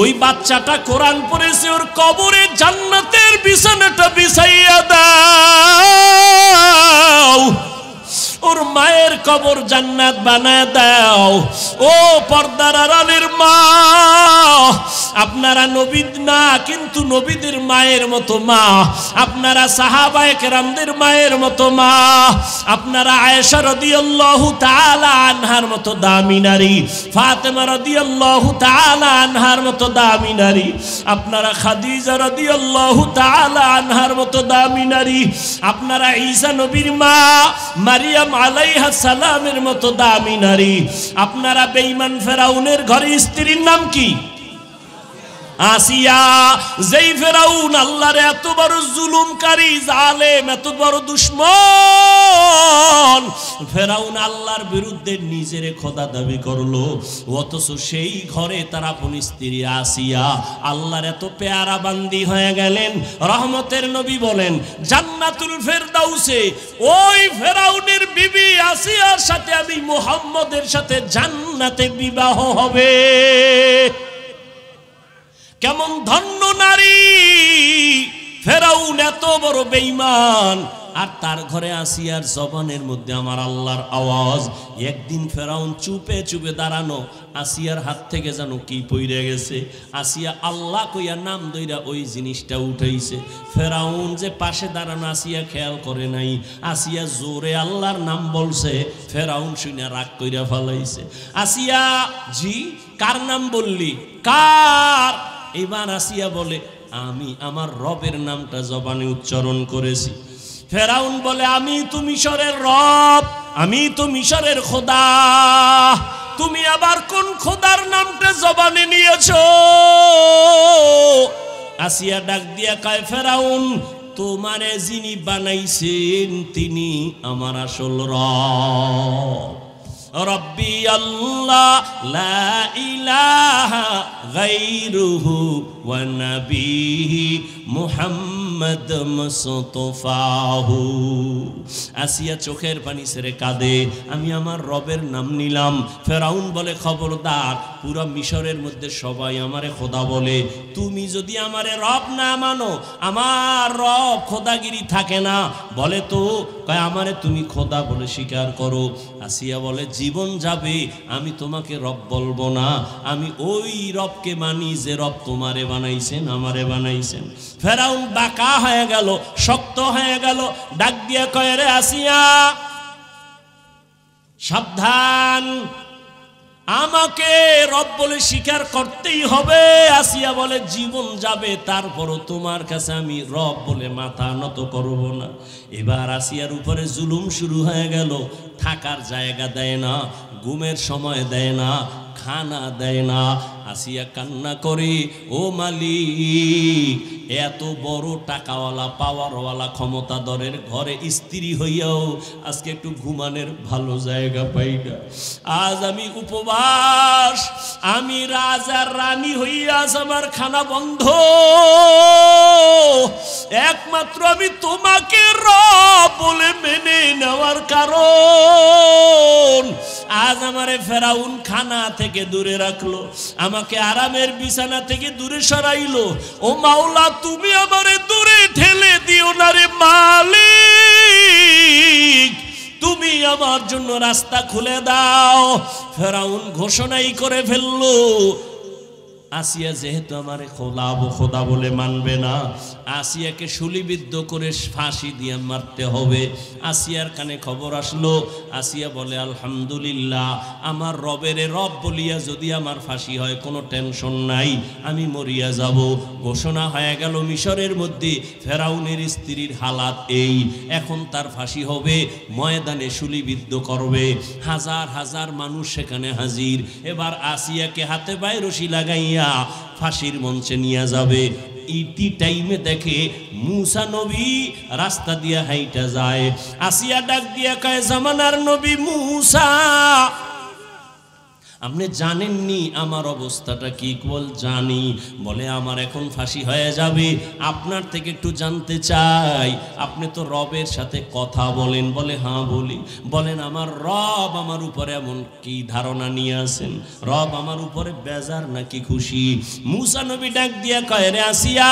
ওই বাচ্চাটা কোরআন পড়েছে, ওর কবরে জান্নাতের বিছানাটা বিছাইয়া দাও, ওর মায়ের কবর জান্নাত বানায় দাও। ও পর্দার আড়ালের মা, আপনারা নবী না কিন্তু নবীদের মায়ের মতো মা, আপনারা সাহাবায়ে কেরামদের মায়ের মতো মা, আপনারা আয়েশা রাদিয়াল্লাহু তাআলা আনহার মতো দামি নারী, ফাতেমা রাদিয়াল্লাহু তাআলা আনহার মতো দামি নারী, আপনারা খাদিজা রাদিয়াল্লাহু তাআলা আনহার মতো দামি নারী, আপনারা ঈসা নবীর মা মারিয়াম আলাইহিস সালামের মতো দামি নারী, আপনারা বেঈমান ফেরাউনের ঘরে স্ত্রীর নাম কি? আসিয়া। যেই ফেরাউন আল্লাহর এত বড় জুলুমকারী, জালেম, এত বড় দুশমন, ফেরাউন আল্লাহর বিরুদ্ধে নিজেরে খোদা দাবি করলো, অথচ সেই ঘরে তার আপন স্ত্রী আসিয়া আল্লাহর এত পেয়ারা বান্দি হয়ে গেলেন। রহমতের নবী বলেন জান্নাতুল ফেরদাউসে ওই ফেরাউনের বিবি আসিয়ার সাথে আমি মুহাম্মদের সাথে জান্নাতে বিবাহ হবে। কেমন ধন্য নারী! ফেরাউন এত বড় বেঈমান, আর তার ঘরে আসিয়ার জবানের মধ্যে আমার আল্লাহর আওয়াজ। একদিন ফেরাউন চুপে চুপে দাঁড়ানো, আসিয়ার হাত থেকে যেন কি পইরে গেছে, আসিয়া আল্লাহ কইয়া নাম দইরা ওই জিনিসটা উঠাইছে। ফেরাউন যে পাশে দাঁড়ানো আসিয়া খেয়াল করে নাই, আসিয়া জোরে আল্লাহর নাম বলছে, ফেরাউন শুনে রাগ কইরা ফেলাইছে। আসিয়া জি কার নাম বললি? কার? এবার আসিয়া বলে আমি আমার রবের নামটা জবানে উচ্চারণ করেছি। ফেরাউন বলে আমি তো মিশরের রব, আমি তো মিশরের খোদা, তুমি আবার কোন খোদার নামটা জবানে নিয়েছো? আসিয়া ডাক দিয়া কয় ফেরাউন তোমারে যিনি বানাইছেন তিনি আমার আসল রব। রব্বি আল্লাহ লা ইলাহা গায়রুহু ওয়া নবিহি মুহাম্মদ মুস্তাফাহু। আসিয়া চোখের পানি ছেড়ে কাঁদে, আমি আমার রবের নাম নিলাম। ফেরাউন বলে খবরদার, পুরো মিশরের মধ্যে সবাই আমারে খোদা বলে, তুমি যদি আমারে রব না মানো আমার রব খোদাগিরি থাকে না। বলে তো কয় আমারে তুমি খোদা বলে স্বীকার করো। আসিয়া বলে জীবন যাবে আমি তোমাকে রব বলবো না, আমি ওই রবকে মানি যে রব তোমারে বানাইছেন, আমারে বানাইছেন। ফেরাউন বাঁকা হয়ে গেল, শক্ত হয়ে গেল, ডাক দিয়ে কয় রে আসিয়া সাবধান, আমাকে রব বলে স্বীকার করতেই হবে। আসিয়া বলে জীবন যাবে তারপরও তোমার কাছে আমি রব বলে মাথা নত করব না। এবার আসিয়ার উপরে জুলুম শুরু হয়ে গেল, থাকার জায়গা দেয় না, ঘুমের সময় দেয় না, খানা দেয় না। আসিয়া কান্না করে ও মালিক, এত বড় টাকাওয়ালা পাওয়ারওয়ালা ক্ষমতাধরের ঘরে স্ত্রী হইয়াও আজকে একটু ঘুমানোর ভালো জায়গা পাই না। আজ আমি উপবাস, আমি রাজার রানী হইয়া আজ আমার খানা বন্ধ, একমাত্র আমি তোমাকে রব বলে মেনে নেওয়ার কারণ আজ আমারে ফেরাউন খানা থেকে দূরে রাখলো, আমাকে আরামের বিছানা থেকে দূরে সরাইলো। ও মাওলা তুমি আমারে দূরে ঠেলে দিও না রে মালিক, তুমি আমার জন্য রাস্তা খুলে দাও। ফেরাউন ঘোষণাই করে ফেললো আসিয়া যেহেতু আমারে খোদা বলে মানবে না, আসিয়াকে শুলিবিদ্ধ করে ফাঁসি দিয়ে মারতে হবে। আসিয়ার কানে খবর আসলো, আসিয়া বলে আলহামদুলিল্লাহ, আমার রবের রব বলিয়া যদি আমার ফাঁসি হয় কোনো টেনশন নাই, আমি মরিয়া যাব। ঘোষণা হয়ে গেল মিশরের মধ্যে ফেরাউনের স্ত্রীর হালাত এই, এখন তার ফাঁসি হবে, ময়দানে শুলিবিদ্ধ করবে, হাজার হাজার মানুষ সেখানে হাজির। এবার আসিয়াকে হাতে পায়ে রশি লাগাইয়া ফাঁসির মঞ্চে নিয়ে যাবে। ইতি টাইমে দেখে মুসা নবী রাস্তা দিয়া হাইটা যায়। আসিয়া ডাক দিয়া কয় জামানার নবী মুসা, আপনি জানেননি আমার অবস্থাটা কি? বল জানি। বলে আমার এখন ফাঁসি হয়ে যাবে, আপনার থেকে একটু জানতে চাই, আপনি তো রবের সাথে কথা বলেন। বলে হ্যাঁ বলি। বলেন আমার রব আমার উপরে এমন কি ধারণা নিয়ে আসেন? রব আমার উপরে বেজার নাকি খুশি? মুসা নবী ডাক দিয়া কয় রে আসিয়া,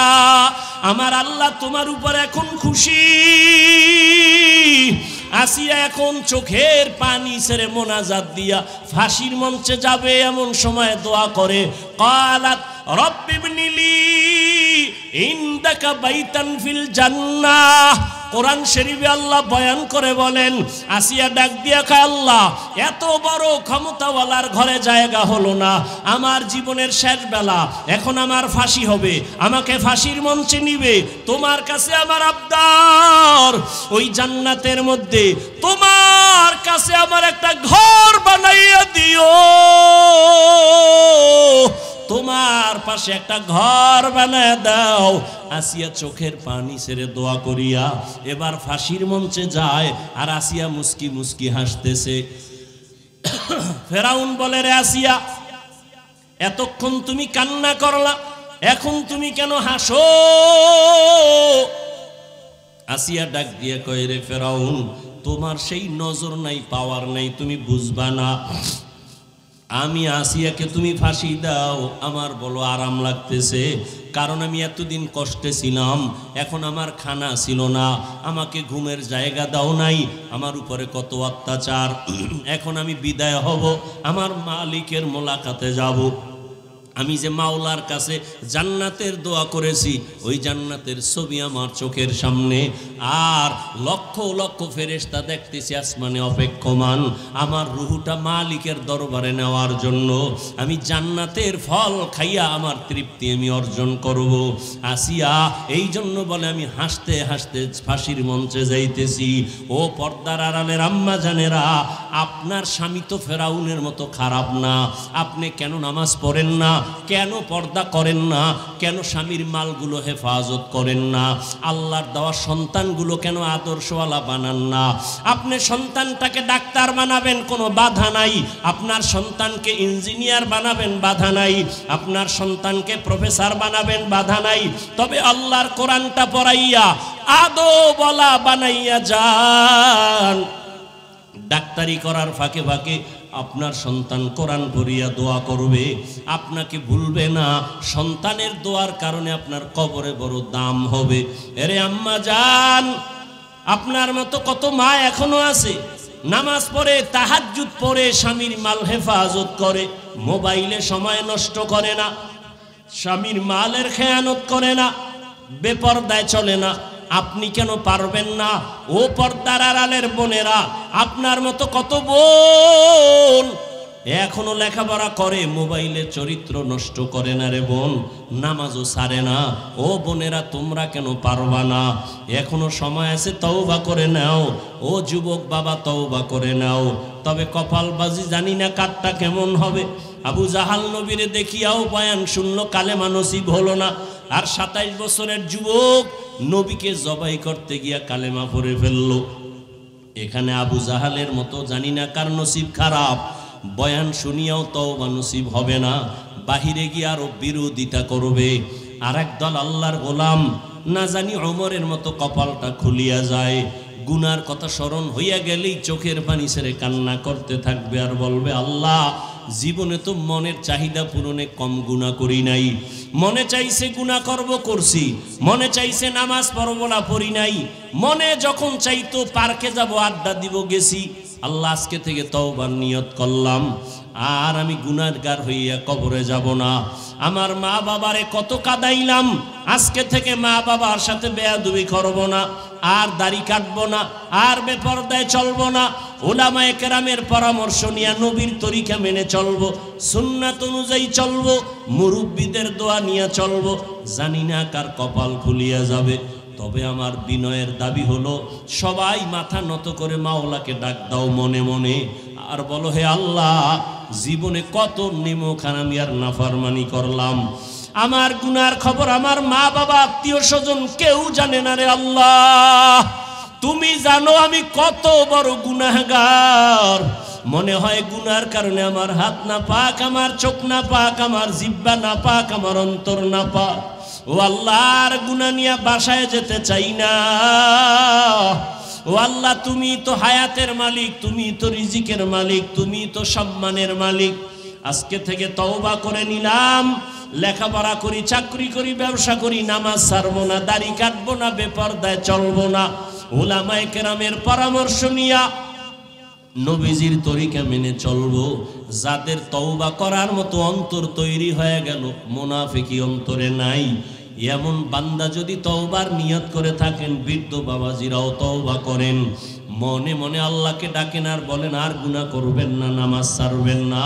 আমার আল্লাহ তোমার উপরে এখন খুশি, আসিয়া এখন চোখের পানি ছেড়ে মোনাজাত দিয়া ফাঁসির মঞ্চে যাবে এমন সময় দোয়া করে, ক্বালাত রব্বি ইবনিলি ইনদাকা বাইতান ফিল জান্নাহ। কোরআন শরীফে আল্লাহ বয়ান করে বলেন, আসিয়া ডাক দিয়া কয়, আল্লাহ এত বড় ক্ষমতাওয়ালার ঘরে জায়গা হলো না, আমার জীবনের শেষ বেলা, এখন আমার ফাঁসি হবে, আমাকে ফাঁসির মঞ্চে নিবে, তোমার কাছে আমার আবদার, ওই জান্নাতের মধ্যে তোমার কাছে আমার একটা ঘর বানাইয়া দিও, তোমার পাশে একটা ঘর বানায় দাও। আসিয়া চোখের পানি ছেড়ে দোয়া করিয়া এবার ফাঁসির মঞ্চে যায়, আর আসিয়া মুস্কি মুস্কি হাসতেছে। ফেরাউন বলে, রে আসিয়া, এতক্ষণ তুমি কান্না করলা, এখন তুমি কেন হাসো? আসিয়া ডাক দিয়ে কয়, রে ফেরাউন, তোমার সেই নজর নাই, পাওয়ার নাই, তুমি বুঝবা না। আমি আসিয়াকে তুমি ফাঁসি দাও, আমার বলো আরাম লাগতেছে, কারণ আমি এতদিন কষ্টে ছিলাম, এখন আমার খানা ছিল না, আমাকে ঘুমের জায়গা দাও নাই, আমার উপরে কত অত্যাচার, এখন আমি বিদায় হব, আমার মালিকের মোলাকাতে যাব। আমি যে মাওলার কাছে জান্নাতের দোয়া করেছি, ওই জান্নাতের ছবি আমার চোখের সামনে, আর লক্ষ লক্ষ ফেরেশতা দেখতেছি আসমানে অপেক্ষমান আমার রুহুটা মালিকের দরবারে নেওয়ার জন্য। আমি জান্নাতের ফল খাইয়া আমার তৃপ্তি আমি অর্জন করব। আসিয়া এই জন্য বলে, আমি হাসতে হাসতে ফাঁসির মঞ্চে যাইতেছি। ও পর্দার আড়ালের আম্মা জানেরা, আপনার স্বামী তো ফেরাউনের মতো খারাপ না, আপনি কেন নামাজ পড়েন না, কেন পর্দা করেন না, কেন স্বামীর মালগুলো হেফাজত করেন না, আল্লাহর দেওয়া সন্তানগুলো কেন আদর্শওয়ালা বানান না? আপনি সন্তানটাকে ডাক্তার বানাবেন, কোনো বাধা নাই, আপনার সন্তানকে ইঞ্জিনিয়ার বানাবেন, বাধা নাই, আপনার সন্তানকে প্রফেসর বানাবেন, বাধা নাই, তবে আল্লাহর কোরআনটা পড়াইয়া আদবওয়ালা বানাইয়া যান। ডাক্তারি করার ফাঁকে ফাঁকে আপনার সন্তান কোরআন পড়িয়া দোয়া করবে, আপনাকে ভুলবে না, সন্তানের দোয়ার কারণে আপনার কবরে বড় দাম হবে। এরে আম্মা জান, আপনার মতো কত মা এখনো আছে, নামাজ পড়ে, তাহাজ্জুদ পড়ে, স্বামীর মাল হেফাজত করে, মোবাইলে সময় নষ্ট করে না, স্বামীর মালের খেয়ানত করে না, বেপরদায় চলে না। আপনি কেন পারবেন না? ও পর্দার আড়ালের বোনেরা, আপনার মতো কত বোন এখনো লেখাপড়া করে, মোবাইলে চরিত্র নষ্ট করে না রে বোন, নামাজও ছাড়ে না। ও বোনেরা, তোমরা কেন পারবা না? এখনো সময় আছে, তওবা করে নাও। ও যুবক বাবা, তওবা করে নাও। তবে কপালবাজি জানি না কারটা কেমন হবে। আবু জাহাল নবীরে দেখিয়াও বয়ান শুনলো, কালেমা নসিব হলো না, আর 27 বছরের যুবক নবীকে জবাই করতে গিয়া কালেমা পড়ে ফেললো। এখানে আবু জাহালের মতো জানি না কার নসিব খারাপ, বয়ান শুনিয়াও তওবা নসিব হবে না, বাহিরে গিয়ে আরো বিরোধিতা করবে। আর একদল আল্লাহর গোলাম না জানি ওমরের মতো কপালটা খুলিয়া যায়, গুনার কথা স্মরণ হইয়া গেলেই চোখের পানি ছেড়ে কান্না করতে থাকবে, আর বলবে, আল্লাহ জীবনে তো মনের চাহিদা পূরণে কম গুনাহ করি নাই, মনে চাইছে গুনাহ করব করছি, মনে চাইছে নামাজ পড়ব না পড়ি নাই, মনে যখন চাইতো পার্কে যাব আড্ডা দিব গেছি। আল্লাহ আজকে থেকে তওবার নিয়ত করলাম, আর আমি গুনাহগার হইয়া কবরে যাব না। আমার মা বাবারে কত কাঁদাইলাম, আজকে থেকে মা বাবার সাথে বেয়াদবি করব না, আর দাড়ি কাটবো না, আর বেপরদায় চলবো না, উলামায়ে কেরামের পরামর্শ নিয়ে নবীর তরিকা মেনে চলবো, সুন্নাত অনুযায়ী চলবো, মুরব্বীদের দোয়া নিয়ে চলবো। জানি না কার কপাল খুলিয়া যাবে, তবে আমার বিনয়ের দাবি হলো, সবাই মাথা নত করে মাওলাকে ডাক দাও মনে মনে, আর বলো, হে আল্লাহ, জীবনে কত নেমখান আমি আর নাফরমানি করলাম, আমার গুনার খবর আমার মা বাবা আত্মীয় স্বজন কেউ জানে না রে আল্লাহ, তুমি জানো আমি কত বড় গুনাহগার। মনে হয় গুনার কারণে আমার হাত না পাক, আমার চোখ না পাক, আমার জিহ্বা না পাক, আমার অন্তর না পাক। ও আল্লাহর গুনাহ নিয়ে বাসায় যেতে চাই না। ও আল্লাহ, তুমি তো হায়াতের মালিক, তুমি তো রিজিকের মালিক, তুমি তো সম্মানের মালিক। আজকে থেকে তওবা করে নিলাম, লেখাপড়া করি, চাকরি করি, ব্যবসা করি, নামাজ ছাড়বো না, দাড়ি কাটবো না, বেপরদায় চলবো না। ও উলামায়ে কেরামের পরামর্শ নিয়া নবীজির তরিকা মেনে চলবো। যাদের তওবা করার মতো অন্তর তৈরি হয়ে গেল, মুনাফিকি অন্তরে নাই, এমন বান্দা যদি তওবার নিয়ত করে থাকেন, বৃদ্ধ বাবাজিরাও তওবা করেন, মনে মনে আল্লাহকে ডাকেন আর বলেন আর গুনাহ করবেন না, নামাজ ছাড়বেন না,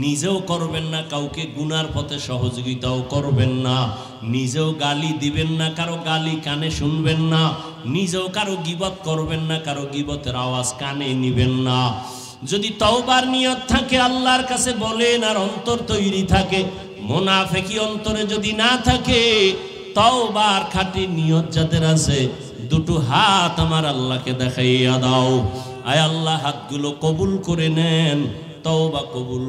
নিজেও করবেন না, কাউকে গুনার পথে সহযোগিতাও করবেন না, নিজেও গালি দিবেন না, কারো গালি কানে শুনবেন না, নিজেও কারো গীবত করবেন না, কারো গীবতের আওয়াজ কানে নিবেন না। যদি তওবার নিয়ত থাকে আল্লাহর কাছে বলেন, আর অন্তর তৈরি থাকে, মুনাফিকি অন্তরে যদি না থাকে, তওবার খাঁটি নিয়ত যাদের আছে, দুটো হাত আমার আল্লাহকে দেখাইয়া দাও। আয় আল্লাহ, হাতগুলো কবুল করে নেন, তওবা কবুল